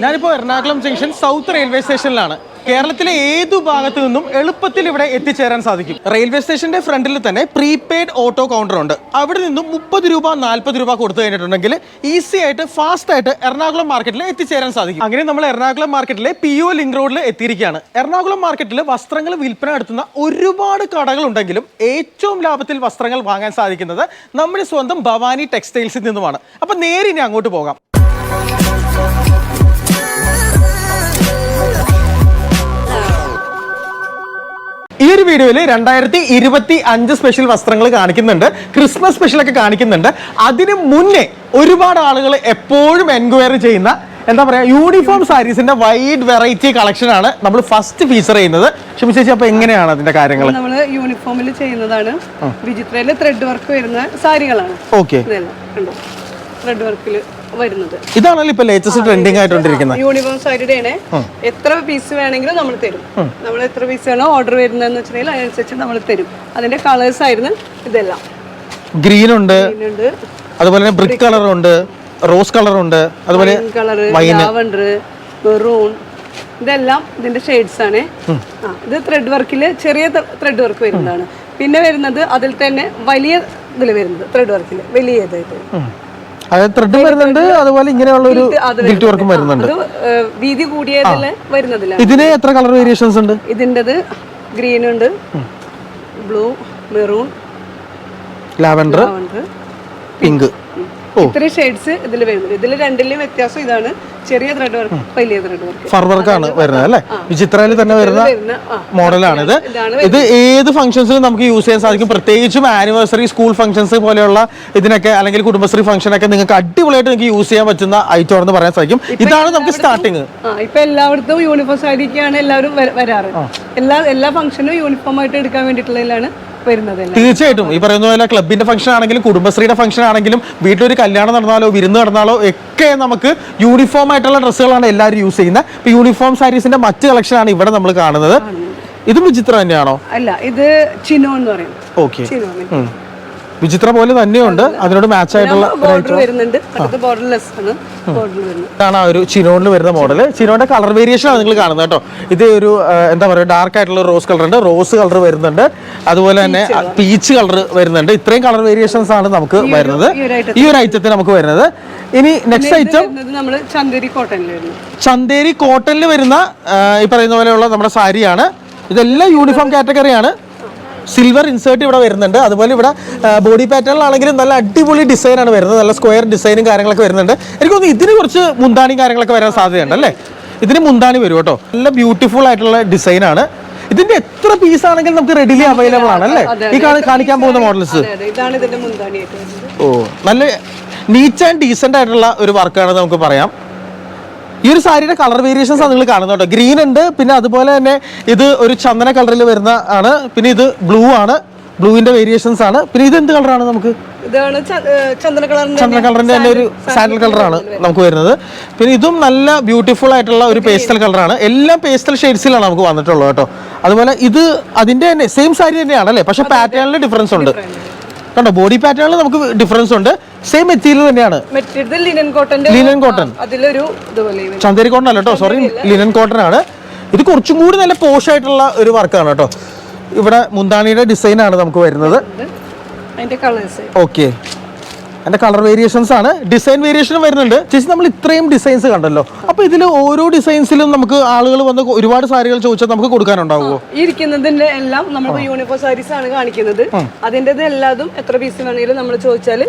ഞാനിപ്പോൾ Ernakulam junction south railway സ്റ്റേഷനിലാണ്. കേരളത്തിലെ ഏതു ഭാഗത്തു നിന്നും എളുപ്പത്തിൽ ഇവിടെ എത്തിച്ചേരാൻ സാധിക്കും. റെയിൽവേ സ്റ്റേഷന്റെ ഫ്രണ്ടിൽ തന്നെ പ്രീപെയ്ഡ് ഓട്ടോ കൗണ്ടർ ഉണ്ട്. അവിടെ നിന്നും 30 രൂപ 40 രൂപ കൊടുത്തു കഴിഞ്ഞിട്ടുണ്ടെങ്കിൽ ഈസി ആയിട്ട് ഫാസ്റ്റ് ആയിട്ട് എറണാകുളം മാർക്കറ്റിൽ എത്തിച്ചേരാൻ സാധിക്കും. അങ്ങനെ നമ്മൾ എറണാകുളം മാർക്കറ്റിലെ PO ലിങ്ക് റോഡിൽ എത്തിയിരിക്കുകയാണ്. എറണാകുളം മാർക്കറ്റിൽ വസ്ത്രങ്ങൾ വിൽപ്പന നടത്തുന്ന ഒരുപാട് കടകൾ ഉണ്ടെങ്കിലും ഏറ്റവും ലാഭത്തിൽ വസ്ത്രങ്ങൾ വാങ്ങാൻ സാധിക്കുന്നത് നമ്മുടെ സ്വന്തം ഭവാനി ടെക്സ്റ്റൈൽസിൽ നിന്നുമാണ്. അപ്പം നേരെ ഇനി അങ്ങോട്ട് പോകാം. ഈ ഒരു വീഡിയോയിൽ 2025 സ്പെഷ്യൽ വസ്ത്രങ്ങൾ കാണിക്കുന്നുണ്ട്, ക്രിസ്മസ് സ്പെഷ്യലൊക്കെ കാണിക്കുന്നുണ്ട്. അതിന് മുന്നേ ഒരുപാട് ആളുകൾ എപ്പോഴും എൻക്വയറി ചെയ്യുന്ന എന്താ പറയുക യൂണിഫോം സാരീസിന്റെ വൈഡ് വെറൈറ്റി കളക്ഷൻ ആണ് നമ്മൾ ഫസ്റ്റ് ഫീച്ചർ ചെയ്യുന്നത്. ക്ഷമി ചേച്ചി, അപ്പൊ എങ്ങനെയാണ് അതിന്റെ കാര്യങ്ങൾ? നമ്മൾ യൂണിഫോമിൽ ചെയ്യുന്നതാണ്. വിചിത്രയില് ത്രെഡ് വർക്ക് വരുന്ന സാരികളാണ്. ഓക്കെ, ത്രെഡ് വർക്കിൽ വരുന്നത് ഇതാണല്ലോ ഇപ്പൊ ലേറ്റസ്റ്റ് ട്രെൻഡിങ് ആയിട്ടോണ്ടിരിക്കുന്നത്. യൂണിഫോം സാരിയുടെ എത്ര പീസ് വേണമെങ്കിലും നമ്മൾ തരും. നമ്മൾ എത്ര പീസ് വേണോ ഓർഡർ വരുന്നതെന്ന് വെച്ചിട്ടുണ്ടെങ്കിൽ അതിനനുസരിച്ച് നമ്മൾ തരും. അതിന്റെ കളേഴ്സ് ആയിരുന്നു ഇതെല്ലാം. ഗ്രീൻ ഉണ്ട്, അതുപോലെ തന്നെ ബ്രിക്ക് കളർ ഉണ്ട്, റോസ് കളർ ഉണ്ട്, അതുപോലെ ലാവണ്ടർ, മെറൂൺ, ഇതെല്ലാം ഇതിന്റെ ഷെയ്ഡ്സ് ആണ്. ഇത് ത്രെഡ് വർക്കില് ചെറിയ ത്രെഡ് വർക്ക് വരുന്നതാണ്. പിന്നെ വരുന്നത് അതിൽ തന്നെ വലിയ ഇതിൽ വരുന്നത് ത്രെഡ് വർക്കിൽ വലിയ ഇതായിട്ട് ത്രെഡ് വരുന്നുണ്ട്. അതുപോലെ ഇങ്ങനെയുള്ള ഒരു ഗിൽറ്റ് വർക്കും വരുന്നുണ്ട്. വീതി കൂടിയതിൽ വരുന്നതില്ല. ഇതിന് എത്ര കളർ വേരിയേഷൻസ് ഉണ്ട്? ഇതിൻ്റെത് ഗ്രീൻ ഉണ്ട്, ബ്ലൂ, മെറൂൺ, ലാവൻഡർ, പിങ്ക്. ഇത്രയും ഷെയ്ഡ്സ് ഇതിൽ വരുന്നത്. ഇതിൽ രണ്ടിലും വ്യത്യാസം ഇതാണ്. ചെറിയ ത്രെഡ് വർക്ക്, വലിയ ത്രെഡ് വർക്ക്, ഫർ വർക്കാണ് വരുന്നത് അല്ലേ? വിചിത്രയിൽ തന്നെ വരുന്ന മോഡലാണ് ഇത്. ഇത് ഏത് ഫംഗ്ഷൻസിലും നമുക്ക് യൂസ് ചെയ്യാൻ സാധിക്കും. പ്രത്യേകിച്ചും ആനിവേഴ്സറി, സ്കൂൾ ഫംഗ്ഷൻസ് പോലെയുള്ള ഇതിനൊക്കെ, അല്ലെങ്കിൽ കുടുംബശ്രീ ഫംഗ്ഷനൊക്കെ നിങ്ങൾക്ക് അടിപൊളിയായിട്ട് നിങ്ങൾക്ക് യൂസ് ചെയ്യാൻ പറ്റുന്ന ഐറ്റം ആണെന്ന് പറയാൻ സാധിക്കും. ഇതാണ് നമുക്ക് സ്റ്റാർട്ടിങ്. ഇപ്പൊ എല്ലായിടത്തും യൂണിഫോം സാരിക്കാണ് എല്ലാവരും വരാറ്. എല്ലാ ഫംഗ്ഷനും യൂണിഫോം ആയിട്ട് എടുക്കാൻ വേണ്ടിയിട്ടുള്ളതിലാണ്. തീർച്ചയായിട്ടും ഈ പറയുന്ന പോലെ ക്ലബിന്റെ ഫംഗ്ഷൻ ആണെങ്കിലും കുടുംബശ്രീയുടെ ഫംഗ്ഷൻ ആണെങ്കിലും വീട്ടിലൊരു കല്യാണം നടന്നാലോ വിരുന്ന് നടന്നാലോ ഒക്കെ നമുക്ക് യൂണിഫോം ആയിട്ടുള്ള ഡ്രസ്സുകളാണ് എല്ലാവരും യൂസ് ചെയ്യുന്നത്. ഇപ്പൊ യൂണിഫോം സാരീസിന്റെ മറ്റ് കളക്ഷൻ ആണ് ഇവിടെ നമ്മൾ കാണുന്നത്. ഇതും വിചിത്ര തന്നെയാണോ? അല്ല, ഇത് ചിനോ എന്ന് പറയും. ഓക്കെ, വിചിത്ര പോലെ തന്നെയുണ്ട്. അതിനോട് മാച്ച് ആയിട്ടുള്ള ഇതാണ് ആ ഒരു ചിനോണിൽ വരുന്ന മോഡല്. ചിനോന്റെ കളർ വേരിയേഷൻ ആണ് നിങ്ങൾ കാണുന്നത് കേട്ടോ. ഇത് ഒരു എന്താ പറയുക ഡാർക്ക് ആയിട്ടുള്ള റോസ് കളർ ഉണ്ട്, റോസ് കളർ വരുന്നുണ്ട്, അതുപോലെ തന്നെ പീച്ച് കളർ വരുന്നുണ്ട്. ഇത്രയും കളർ വേരിയേഷൻസ് ആണ് നമുക്ക് വരുന്നത് ഈ ഒരു ഐറ്റത്തിന് നമുക്ക് വരുന്നത്. ഇനി നെക്സ്റ്റ് ഐറ്റം ചന്തേരി കോട്ടണിൽ വരുന്ന ഈ പറയുന്ന പോലെയുള്ള നമ്മുടെ സാരിയാണ്. ഇതെല്ലാം യൂണിഫോം കാറ്റഗറിയാണ്. സിൽവർ ഇൻസേർട്ട് ഇവിടെ വരുന്നുണ്ട്. അതുപോലെ ഇവിടെ ബോഡി പാറ്റേണിലാണെങ്കിലും നല്ല അടിപൊളി ഡിസൈനാണ് വരുന്നത്. നല്ല സ്ക്വയർ ഡിസൈനും കാര്യങ്ങളൊക്കെ വരുന്നുണ്ട്. എനിക്ക് തോന്നുന്നു ഇതിന് കുറച്ച് മുന്താണിയും കാര്യങ്ങളൊക്കെ വരാൻ സാധ്യതയുണ്ട് അല്ലേ? ഇതിന് മുന്താണി വരും കേട്ടോ. നല്ല ബ്യൂട്ടിഫുൾ ആയിട്ടുള്ള ഡിസൈനാണ്. ഇതിന്റെ എത്ര പീസ് ആണെങ്കിലും നമുക്ക് റെഡിലി അവൈലബിൾ ആണ് അല്ലേ? ഈ കാണിക്കാൻ പോകുന്ന മോഡൽസ്. ഓ, നല്ല നീറ്റ് ആൻഡ് ഡീസന്റ് ആയിട്ടുള്ള ഒരു വർക്കാണ് നമുക്ക് പറയാം. ഈ ഒരു സാരിയുടെ കളർ വേരിയേഷൻസ് ആണ് നിങ്ങൾ കാണുന്നത് കേട്ടോ. ഗ്രീൻ ഉണ്ട്, പിന്നെ അതുപോലെ തന്നെ ഇത് ഒരു ചന്ദന കളറിൽ വരുന്ന ആണ്, പിന്നെ ഇത് ബ്ലൂ ആണ്, ബ്ലൂവിന്റെ വേരിയേഷൻസ് ആണ്. പിന്നെ ഇത് എന്ത് കളറാണ് നമുക്ക്? ചന്ദന കളറിന്റെ തന്നെ ഒരു സാൻഡൽ കളറാണ് നമുക്ക് വരുന്നത്. പിന്നെ ഇതും നല്ല ബ്യൂട്ടിഫുൾ ആയിട്ടുള്ള ഒരു പേസ്റ്റൽ കളറാണ്. എല്ലാം പേസ്റ്റൽ ഷെയ്ഡ്സിലാണ് നമുക്ക് വന്നിട്ടുള്ളത് കേട്ടോ. അതുപോലെ ഇത് അതിന്റെ തന്നെ സെയിം സാരി തന്നെയാണ് അല്ലേ? പക്ഷെ പാറ്റേണിൽ ഡിഫറൻസ് ഉണ്ട് കണ്ടോ. ബോഡി പാറ്റേണിൽ നമുക്ക് ഡിഫറൻസ് ഉണ്ട്. സെയിം മെറ്റീരിയൽ തന്നെയാണ്. ലിനൻ കോട്ടൺ, ചന്തേരി കോട്ടൺ അല്ല കേട്ടോ, സോറി, ലിനൻ കോട്ടൺ ആണ്. ഇത് കുറച്ചും കൂടി നല്ല പോഷ് ആയിട്ടുള്ള ഒരു വർക്കാണ് കേട്ടോ. ഇവിടെ മുന്താണിയുടെ ഡിസൈൻ ആണ് നമുക്ക് വരുന്നത്. ഓക്കെ, അതിന്റെ കളർ വേരിയേഷൻസ് ആണ്. ഡിസൈൻ വേരിയേഷനും വരുന്നുണ്ട്. ചേച്ചി, നമ്മൾ ഇത്രയും ഡിസൈൻസ് കണ്ടല്ലോ, അപ്പൊ ഇതിൽ ഓരോ ഡിസൈൻസിലും നമുക്ക് ആളുകൾ വന്ന് ഒരുപാട് സാരികൾ ചോദിച്ചാൽ നമുക്ക് കൊടുക്കാനുണ്ടാവുമോ? ഇരിക്കുന്നതിന്റെ എല്ലാം നമ്മൾ യൂണിഫോം സാരീസ് ആണ് കാണിക്കുന്നത്. അതിന്റെ എല്ലാതും എത്ര പീസ് വേണമെങ്കിലും നമ്മൾ ചോദിച്ചാൽ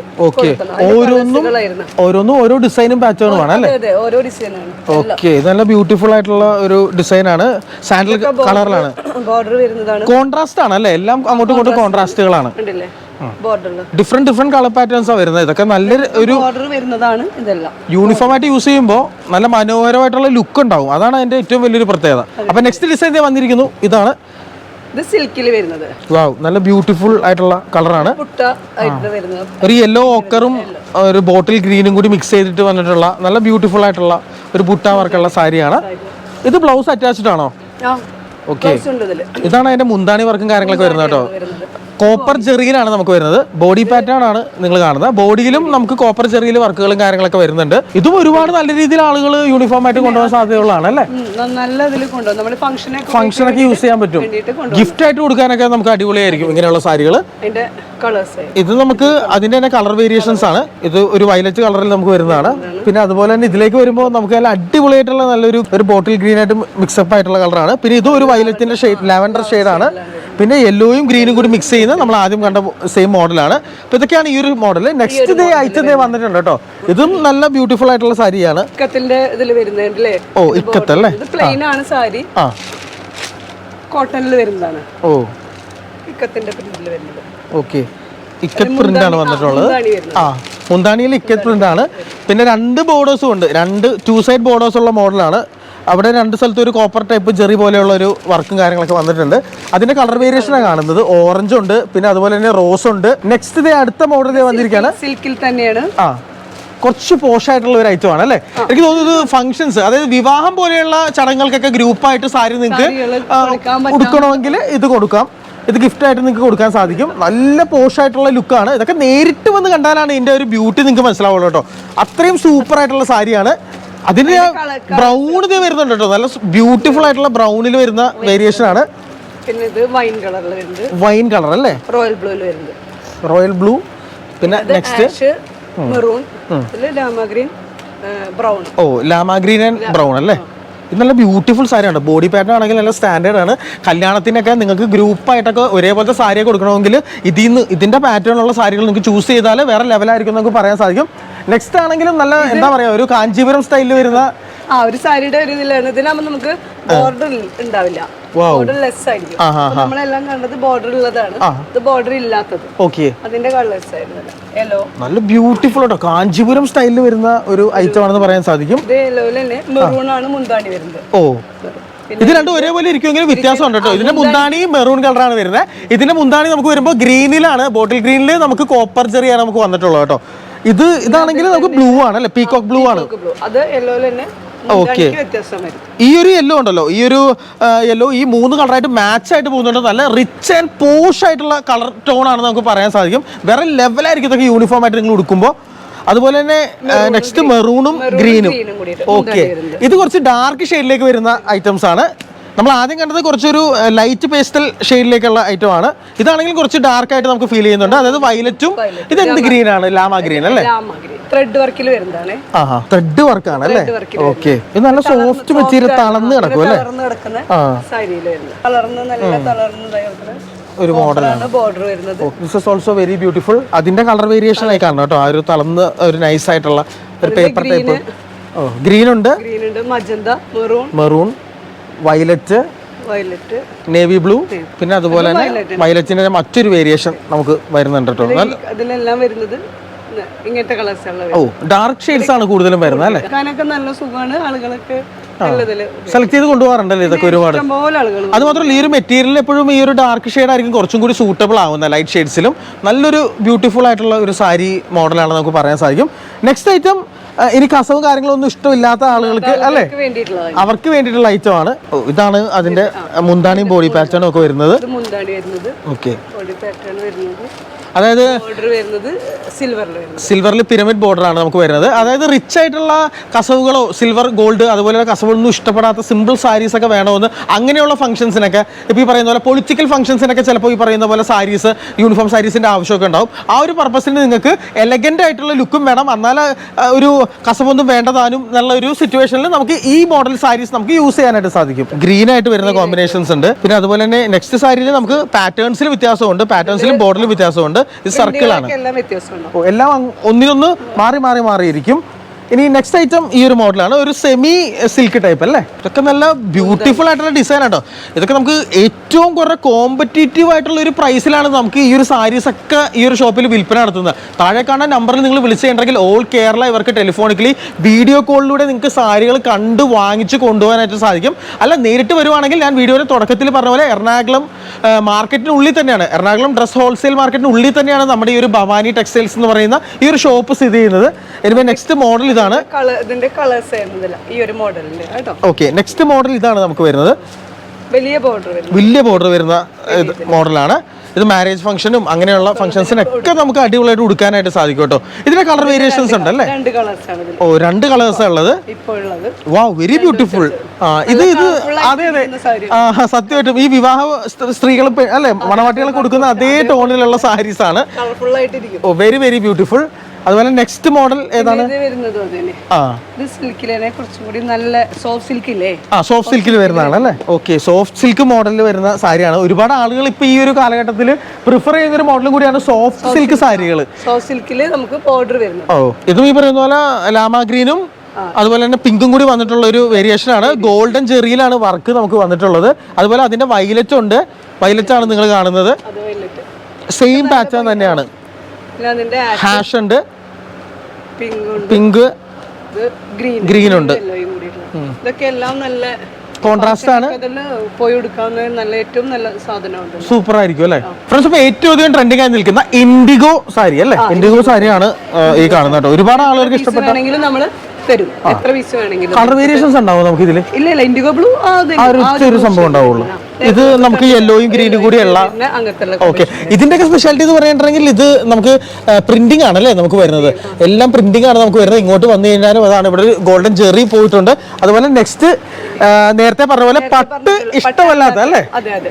ഓരോന്നും ഓരോ ഡിസൈനും പാറ്റേണും ആണ് അല്ലേ? ഓരോ ഡിസൈനാണ്. ഓക്കെ, ഇത് നല്ല ബ്യൂട്ടിഫുൾ ആയിട്ടുള്ള ഒരു ഡിസൈൻ ആണ്. സാൻഡൽ കളറിലാണ്, ബോർഡർ വരുന്നതാണ്. കോൺട്രാസ്റ്റ് ആണ് അല്ലേ? എല്ലാം അങ്ങോട്ടും ഇങ്ങോട്ടും കോൺട്രാസ്റ്റുകളാണ്. ഡിഫറെന്റ് കളർ പാറ്റേൺസ് ആണ് വരുന്നത്. ഇതൊക്കെ നല്ലൊരു ഒരു യൂണിഫോം ആയിട്ട് യൂസ് ചെയ്യുമ്പോൾ നല്ല മനോഹരമായിട്ടുള്ള ലുക്ക് ഉണ്ടാവും. അതാണ് അതിന്റെ ഏറ്റവും വലിയൊരു പ്രത്യേകത. അപ്പൊ നെക്സ്റ്റ് ഡിസൈൻ വന്നിരിക്കുന്നു. ഇതാണ് സിൽക്കിൽ വരുന്നത്. വാവ്, നല്ല ബ്യൂട്ടിഫുൾ ആയിട്ടുള്ള കളറാണ്. ഒരു യെല്ലോ ഓക്കറും ഒരു ബോട്ടിൽ ഗ്രീനും കൂടി മിക്സ് ചെയ്തിട്ട് വന്നിട്ടുള്ള നല്ല ബ്യൂട്ടിഫുൾ ആയിട്ടുള്ള ഒരു ബുട്ട വർക്കുള്ള സാരിയാണ്. ഇത് ബ്ലൗസ് അറ്റാച്ച്ഡ് ആണോ? ഓക്കെ, ബ്ലൗസ് ഉണ്ട് ഇതില്. ഇതാണ് അതിന്റെ മുന്താണി വർക്കും കാര്യങ്ങളൊക്കെ വരുന്നത് കേട്ടോ. വരുന്നത് കോപ്പർ ജെറിയിലാണ് നമുക്ക് വരുന്നത്. ബോഡി പാറ്റേൺ ആണ് നിങ്ങൾ കാണുന്നത്. ബോഡിയിലും നമുക്ക് കോപ്പർ ജെറിയിൽ വർക്കുകളും കാര്യങ്ങളൊക്കെ വരുന്നുണ്ട്. ഇതും ഒരുപാട് നല്ല രീതിയിൽ ആളുകൾ യൂണിഫോം ആയിട്ട് കൊണ്ടുപോകാൻ സാധ്യതയുള്ളതാണ് അല്ലേ. നല്ല ഇതിൽ കൊണ്ടുപോകും. നമ്മൾ ഫംഗ്ഷനൊക്കെ യൂസ് ചെയ്യാൻ പറ്റും. ഗിഫ്റ്റ് ആയിട്ട് കൊടുക്കാനൊക്കെ നമുക്ക് അടിപൊളിയായിരിക്കും ഇങ്ങനെയുള്ള സാരികൾ. ഇത് നമുക്ക് അതിന്റെ തന്നെ കളർ വേരിയേഷൻസ് ആണ്. ഇത് ഒരു വയലറ്റ് കളറിൽ നമുക്ക് വരുന്നതാണ്. പിന്നെ അതുപോലെ തന്നെ ഇതിലേക്ക് വരുമ്പോൾ നമുക്ക് നല്ല അടിപൊളിയായിട്ടുള്ള നല്ലൊരു ബോട്ടിൽ ഗ്രീൻ ആയിട്ട് മിക്സപ്പ് ആയിട്ടുള്ള കളറാണ്. പിന്നെ ഇതും ഒരു വയലറ്റിന്റെ ഷെയ്ഡ്, ലാവൻഡർ ഷെയ്ഡാണ്. പിന്നെ യെല്ലോയും ഗ്രീനും കൂടി മിക്സ് ചെയ്യുന്ന നമ്മൾ ആദ്യം കണ്ട സെയിം മോഡലാണ്. അപ്പോൾ ഇതൊക്കെയാണ് ഈ ഒരു model. Next day item day വന്നിട്ടുണ്ട് കേട്ടോ. ഇതും നല്ല ബ്യൂട്ടിഫുൾ ആയിട്ടുള്ള സാരിയാണ്. ഓ, ഇക്കത്തല്ലേ, പ്ലെയിൻ ആണ് സാരി. കോട്ടണിൽ വരുന്നതാണ്. ഓ, ഇക്കത്തിന്റെ പ്രിന്റിൽ വരുന്നത്. ഓക്കെ, ഇക്കത്ത് പ്രിന്റ് ആണ് വന്നിട്ടുള്ളത്. ആ, മുന്താണിയിൽ ഇക്കത്ത് പ്രിന്റ് ആണ്. പിന്നെ 2 ബോർഡേഴ്സും ഉണ്ട്. 2 സൈഡ് ബോർഡേഴ്സ് ഉള്ള മോഡലാണ്. അവിടെ 2 സ്ഥലത്ത് ഒരു കോപ്പർ ടൈപ്പ് ജെറി പോലെയുള്ള ഒരു വർക്കും കാര്യങ്ങളൊക്കെ വന്നിട്ടുണ്ട്. അതിന്റെ കളർ വേരിയേഷനാണ് കാണുന്നത്. ഓറഞ്ച് ഉണ്ട്, പിന്നെ അതുപോലെ തന്നെ റോസ് ഉണ്ട്. നെക്സ്റ്റ് അടുത്ത മോഡൽ വന്നിരിക്കുകയാണ്. സിൽക്കിൽ തന്നെയാണ്. ആ, കുറച്ച് പോഷായിട്ടുള്ള ഒരു ഐറ്റം ആണ് അല്ലേ. എനിക്ക് തോന്നുന്നത് ഫംഗ്ഷൻസ്, അതായത് വിവാഹം പോലെയുള്ള ചടങ്ങുകൾക്കൊക്കെ ഗ്രൂപ്പായിട്ട് സാരി നിങ്ങൾക്ക് കൊടുക്കണമെങ്കിൽ ഇത് കൊടുക്കാം. ഇത് ഗിഫ്റ്റ് ആയിട്ട് നിങ്ങൾക്ക് കൊടുക്കാൻ സാധിക്കും. നല്ല പോഷായിട്ടുള്ള ലുക്കാണ്. ഇതൊക്കെ നേരിട്ട് വന്ന് കണ്ടാലാണ് ഇതിന്റെ ഒരു ബ്യൂട്ടി നിങ്ങൾക്ക് മനസ്സിലാവുള്ളൂ കേട്ടോ. അത്രയും സൂപ്പർ ആയിട്ടുള്ള സാരിയാണ്. അതിന്റെ ബ്രൗൺ ഇത് വരുന്നുണ്ട് കേട്ടോ. നല്ല ബ്യൂട്ടിഫുൾ ആയിട്ടുള്ള ബ്രൗണിൽ വരുന്ന വേരിയേഷൻ ആണ്. പിന്നെ ഇത് വൈൻ കളറിൽ വരുന്നത്. വൈൻ കളർ അല്ലേ, റോയൽ ബ്ലൂയിൽ വരുന്നത്. Royal blue. പിന്നെ നെക്സ്റ്റ് മെറൂൺ, ലാമ ഗ്രീൻ, ബ്രൗൺ. ഓ, ലാമ ഗ്രീൻ ആൻഡ് ബ്രൗൺ അല്ലേ. ഇത് നല്ല ബ്യൂട്ടിഫുൾ സാരിയാണ്. ബോഡി പാറ്റേൺ ആണെങ്കിൽ നല്ല സ്റ്റാൻഡേർഡ് ആണ്. കല്യാണത്തിനൊക്കെ നിങ്ങൾക്ക് ഗ്രൂപ്പായിട്ടൊക്കെ ഒരേപോലത്തെ സാരിയൊക്കെ കൊടുക്കണമെങ്കിൽ ഇതിന്റെ പാറ്റേൺ ഉള്ള സാരികൾ നിങ്ങൾക്ക് ചൂസ് ചെയ്താൽ വേറെ ലെവലായിരിക്കും നമുക്ക് പറയാൻ സാധിക്കും. നെക്സ്റ്റ് ആണെങ്കിലും നല്ല എന്താ പറയാ, ഒരു കാഞ്ചീപുരം സ്റ്റൈലിൽ വരുന്ന ഒരു സാരിയുടെ ഒരു ഇതിലാണ്. ഇതിനാകുമ്പോൾ നമുക്ക് ബോർഡർ ഉണ്ടാവില്ല, ബോർഡർ ലെസ് ആയിരിക്കും. നമ്മളെല്ലാം കണ്ടത് ബോർഡർ ഉള്ളതാണ്, ഇത് ബോർഡർ ഇല്ലാത്തത്. ഓക്കെ, അതിന്റെ കളേഴ്സ് ആയിരുന്നു യെല്ലോ. നല്ല ബ്യൂട്ടിഫുൾ ആട്ടോ, കാഞ്ചീപുരം സ്റ്റൈലിൽ വരുന്ന ഒരു ഐറ്റം ആണെന്ന് പറയാൻ സാധിക്കും. ഇത് യെല്ലോയിൽ തന്നെ മെറൂൺ ആണ് മുന്താണി വരുന്നത്. ഓ, ഇത് രണ്ടും ഒരേപോലെ ഇരിക്കുമെങ്കിലും വ്യത്യാസം ഉണ്ട് കേട്ടോ. ഇതിന്റെ മുന്താണി മെറൂൺ കളറാണ് വരുന്നത്. ഇതിന്റെ മുന്താണി നമുക്ക് വരുമ്പോൾ ഗ്രീനിലാണ്, ബോട്ടിൽ ഗ്രീനിൽ നമുക്ക് കോപ്പർ ജെറിയാണ് നമുക്ക് വന്നിട്ടുള്ളത് കേട്ടോ. ഇതാണെങ്കിൽ നമുക്ക് ബ്ലൂ ആണ് അല്ലെ, പീകോക്ക് ബ്ലൂ ആണ്. അത് യെല്ലോയിൽ തന്നെ. ഓക്കെ, ഈ ഒരു യെല്ലോ ഉണ്ടല്ലോ, ഈ ഒരു യെല്ലോ ഈ 3 കളറായിട്ട് മാച്ച് ആയിട്ട് പോകുന്നുണ്ട്. നല്ല റിച്ച് ആൻഡ് പോഷ് ആയിട്ടുള്ള കളർ ടോൺ ആണ് നമുക്ക് പറയാൻ സാധിക്കും. വേറെ ലെവലായിരിക്കും ഇതൊക്കെ യൂണിഫോം ആയിട്ട് നിങ്ങൾ ഉടുക്കുമ്പോൾ. അതുപോലെ തന്നെ നെക്സ്റ്റ് മെറൂണും ഗ്രീനും. ഓക്കെ, ഇത് കുറച്ച് ഡാർക്ക് ഷെയ്ഡിലേക്ക് വരുന്ന ഐറ്റംസ് ആണ്. നമ്മൾ ആദ്യം കണ്ടത് കുറച്ചൊരു ലൈറ്റ് പേസ്റ്റൽ ഷെയ്ഡിലേക്കുള്ള ഐറ്റം ആണ്. ഇതാണെങ്കിൽ കുറച്ച് ഡാർക്ക് ആയിട്ട് നമുക്ക് ഫീൽ ചെയ്യുന്നുണ്ട്. അതായത് വയലറ്റും. ഇത് എന്ത് ഗ്രീൻ ആണ്? ലാമ ഗ്രീൻ അല്ലേ. ത്രെഡ് വർക്കിൽ വരുന്നതാണ്. ത്രെഡ് വർക്ക് ആണ് അല്ലേ. ഓക്കെ, ഇത് നല്ല സോഫ്റ്റ് മെറ്റീരിയൽ തളർന്ന് കിടക്കും അല്ലേ. ഒരു മോഡലാണ്. ബോർഡർ വരുന്നത്. This is also very beautiful. അതിന്റെ കളർ വേരിയേഷൻ ആയി കാണണം കേട്ടോ. ആ ഒരു തളർന്ന് ഒരു നൈസ് ആയിട്ടുള്ള ഒരു പേപ്പർ ടൈപ്പ്. ഗ്രീൻ ഉണ്ട്, magenta, maroon, violet, navy blue, പിന്നെ അതുപോലെ തന്നെ വയലറ്റിന്റെ മറ്റൊരു വേരിയേഷൻ നമുക്ക് വരുന്നുണ്ട് കേട്ടോ. അതിലെല്ലാം വരുന്നത് ഇങ്ങനത്തെ കളേഴ്സ്. ഓ, ഡാർക്ക് ഷെയ്ഡ്സ് ആണ് കൂടുതലും വരുന്നത് അല്ലേ. നല്ല സുഖമാണ്, ആളുകളൊക്കെ സെലക്ട് ചെയ്ത് കൊണ്ടുപോകാറുണ്ടല്ലേ ഇതൊക്കെ ഒരുപാട്. അത് മാത്രമല്ല ഈ ഒരു മെറ്റീരിയൽ എപ്പോഴും ഈ ഒരു ഡാർക്ക് ഷെയ്ഡ് ആയിരിക്കും കുറച്ചും കൂടി സൂട്ടബിൾ ആവുന്ന ലൈറ്റ് ഷെയ്ഡ്സിലും. നല്ലൊരു ബ്യൂട്ടിഫുൾ ആയിട്ടുള്ള ഒരു സാരി മോഡലാണ് നമുക്ക് പറയാൻ സാധിക്കും. നെക്സ്റ്റ് ഐറ്റം, ഇനി കസവും കാര്യങ്ങളൊന്നും ഇഷ്ടമില്ലാത്ത ആളുകൾക്ക് അല്ലേ, അവർക്ക് വേണ്ടിയിട്ടുള്ള ഐറ്റം ആണ്. ഇതാണ് അതിന്റെ മുന്താണിയും ബോഡി പാറ്റേണും ഒക്കെ വരുന്നത്. ഓക്കെ, അതായത് സിൽവറിൽ പിരമിഡ് ബോർഡർ ആണ് നമുക്ക് വരുന്നത്. അതായത് റിച്ച് ആയിട്ടുള്ള കസവുകളോ സിൽവർ ഗോൾഡ് അതുപോലെ കസവുകളൊന്നും ഇഷ്ടപ്പെടാത്ത സിമ്പിൾ സാരീസ് ഒക്കെ വേണമെന്ന് അങ്ങനെയുള്ള ഫംഗ്ഷൻസിനൊക്കെ, ഇപ്പോൾ ഈ പറയുന്ന പോലെ പൊളിറ്റിക്കൽ ഫംഗ്ഷൻസിനൊക്കെ ചിലപ്പോൾ ഈ പറയുന്ന പോലെ സാരീസ്, യൂണിഫോം സാരീസിന്റെ ആവശ്യമൊക്കെ ഉണ്ടാവും. ആ ഒരു പർപ്പസിന് നിങ്ങൾക്ക് എലഗന്റ് ആയിട്ടുള്ള ലുക്കും വേണം, എന്നാൽ ഒരു കസവൊന്നും വേണ്ടതാനും എന്നുള്ള ഒരു സിറ്റുവേഷനിൽ നമുക്ക് ഈ മോഡൽ സാരീസ് നമുക്ക് യൂസ് ചെയ്യാനായിട്ട് സാധിക്കും. ഗ്രീൻ ആയിട്ട് വരുന്ന കോമ്പിനേഷൻസ് ഉണ്ട്. പിന്നെ അതുപോലെ തന്നെ നെക്സ്റ്റ് സാരിയിൽ നമുക്ക് പാറ്റേൺസിൽ വ്യത്യാസമുണ്ട്, പാറ്റേൺസിലും ബോർഡറിലും വ്യത്യാസമുണ്ട്. ഇത് സർക്കിൾ ആണ്, എല്ലാം ഒന്നിനൊന്ന് മാറി മാറി മാറിയിരിക്കും. ഇനി നെക്സ്റ്റ് ഐറ്റം ഈ ഒരു മോഡലാണ്, ഒരു സെമി സിൽക്ക് ടൈപ്പ് അല്ലേ. ഇതൊക്കെ നല്ല ബ്യൂട്ടിഫുൾ ആയിട്ടുള്ള ഡിസൈൻ ആട്ടോ. ഇതൊക്കെ നമുക്ക് ഏറ്റവും കുറേ കോമ്പറ്റീറ്റീവ് ആയിട്ടുള്ള ഒരു പ്രൈസിലാണ് നമുക്ക് ഈ ഒരു സാരീസ് ഒക്കെ ഈ ഒരു ഷോപ്പിൽ വിൽപ്പന നടത്തുന്നത്. താഴെ കാണാൻ നമ്പറിൽ നിങ്ങൾ വിളിച്ചിട്ടുണ്ടെങ്കിൽ ഓൾ കേരള ഇവർക്ക് ടെലിഫോണിക്കലി വീഡിയോ കോളിലൂടെ നിങ്ങൾക്ക് സാരികൾ കണ്ട് വാങ്ങിച്ച് കൊണ്ടുപോകാനായിട്ട് സാധിക്കും. അല്ല നേരിട്ട് വരുവാണെങ്കിൽ ഞാൻ വീഡിയോയുടെ തുടക്കത്തിൽ പറഞ്ഞ പോലെ എറണാകുളം മാർക്കറ്റിനുള്ളിൽ തന്നെയാണ്, എറണാകുളം ഡ്രസ് ഹോൾസെയിൽ മാർക്കറ്റിനുള്ളിൽ തന്നെയാണ് നമ്മുടെ ഈ ഒരു ഭവാനി ടെക്സ്റ്റൈൽസ് എന്ന് പറയുന്ന ഈ ഒരു ഷോപ്പ് സ്ഥിതി ചെയ്യുന്നത്. എനിവേ നെക്സ്റ്റ് മോഡൽ ഇതാണ്. ഇതിന്റെ കളേഴ്സ് ഈ ഒരു മോഡലിന്റെ. ഓക്കെ, നെക്സ്റ്റ് മോഡൽ ഇതാണ് നമുക്ക് വരുന്നത്. വലിയ ബോർഡർ വരുന്ന മോഡലാണ് ഇത്. മാരേജ് ഫംഗ്ഷനും അങ്ങനെയുള്ള ഫംഗ്ഷൻസിനൊക്കെ നമുക്ക് അടിപൊളിയായിട്ട് ഉടുക്കാനായിട്ട് സാധിക്കും കേട്ടോ. ഇതിന്റെ കളർ വേരിയേഷൻസ് ഉണ്ടല്ലേ? ഓ, 2 കളേഴ്സാണ് ഉള്ളത്. വാവ്, വെരി ബ്യൂട്ടിഫുൾ. ഇത് അതെ അതെ, സത്യമായിട്ടും ഈ വിവാഹ സ്ത്രീകൾ അല്ലെ മണവാട്ടികളെ കൊടുക്കുന്ന അതേ ടോണിലുള്ള സാരീസ് ആണ്. ഓ, വെരി വെരി ബ്യൂട്ടിഫുൾ. അതുപോലെ നെക്സ്റ്റ് മോഡൽ ഏതാണ്? സോഫ്റ്റ് സിൽക്കിൽ വരുന്നതാണ് അല്ലേ? ഓക്കെ, സോഫ്റ്റ് സിൽക്ക് മോഡലിൽ വരുന്ന സാരിയാണ്. ഒരുപാട് ആളുകൾ ഇപ്പൊ ഈ ഒരു കാലഘട്ടത്തിൽ പ്രിഫർ ചെയ്യുന്ന ഒരു മോഡലും കൂടിയാണ് സോഫ്റ്റ് സിൽക്ക് സാരികൾ. ഓ, ഇതും ഈ പറയുന്ന പോലെ ലാമ ഗ്രീനും അതുപോലെ തന്നെ പിങ്കും കൂടി വന്നിട്ടുള്ള ഒരു വേരിയേഷൻ ആണ്. ഗോൾഡൻ ജെറിയിലാണ് വർക്ക് നമുക്ക് വന്നിട്ടുള്ളത്. അതുപോലെ അതിന്റെ വയലറ്റ് ഉണ്ട്. വയലറ്റ് ആണ് നിങ്ങൾ കാണുന്നത്. സെയിം പാറ്റേൺ തന്നെയാണ്. ഹാഷ് ഉണ്ട്, പിങ്ക്, ഗ്രീൻ ഉണ്ട്. ഇതൊക്കെ എല്ലാം നല്ല കോൺട്രാസ്റ്റ് ആണ്. പോയി എടുക്കാവുന്ന നല്ല ഏറ്റവും നല്ല സാധനമാണ്. സൂപ്പർ ആയിരിക്കും അല്ലേ ഫ്രണ്ട്സ്? അപ്പൊ ഏറ്റവും അധികം ട്രെൻഡിംഗ് ആയി നിൽക്കുന്ന ഇൻഡിഗോ സാരി അല്ലേ? ഇൻഡിഗോ സാരിയാണ് ഈ കാണുന്നത് കേട്ടോ. ഒരുപാട് ആളുകൾക്ക് ഇഷ്ടപ്പെട്ട നമ്മള് തരും. എത്ര പീസ് വേണമെങ്കിലും. കളർ വേരിയേഷൻസ് ഉണ്ടാവും നമുക്ക് ഇതില്? ഇല്ല, ഇൻഡിഗോ ബ്ലൂ ഒരു സംഭവം ഉണ്ടാവുള്ളൂ. ഇത് നമുക്ക് യെല്ലോയും ഗ്രീനും കൂടിയുള്ള. ഓക്കെ, ഇതിന്റെയൊക്കെ സ്പെഷ്യാലിറ്റി എന്ന് പറയുന്നുണ്ടെങ്കിൽ ഇത് നമുക്ക് പ്രിന്റിംഗ് ആണല്ലേ നമുക്ക് വരുന്നത്. എല്ലാം പ്രിന്റിംഗ് ആണ് നമുക്ക് വരുന്നത്. ഇങ്ങോട്ട് വന്നു കഴിഞ്ഞാലും അതാണ്. ഇവിടെ ഗോൾഡൻ ജെറി പോയിട്ടുണ്ട്. അതുപോലെ നെക്സ്റ്റ് നേരത്തെ പറഞ്ഞ പോലെ പട്ട് ഇഷ്ടമല്ലാത്ത അല്ലേ,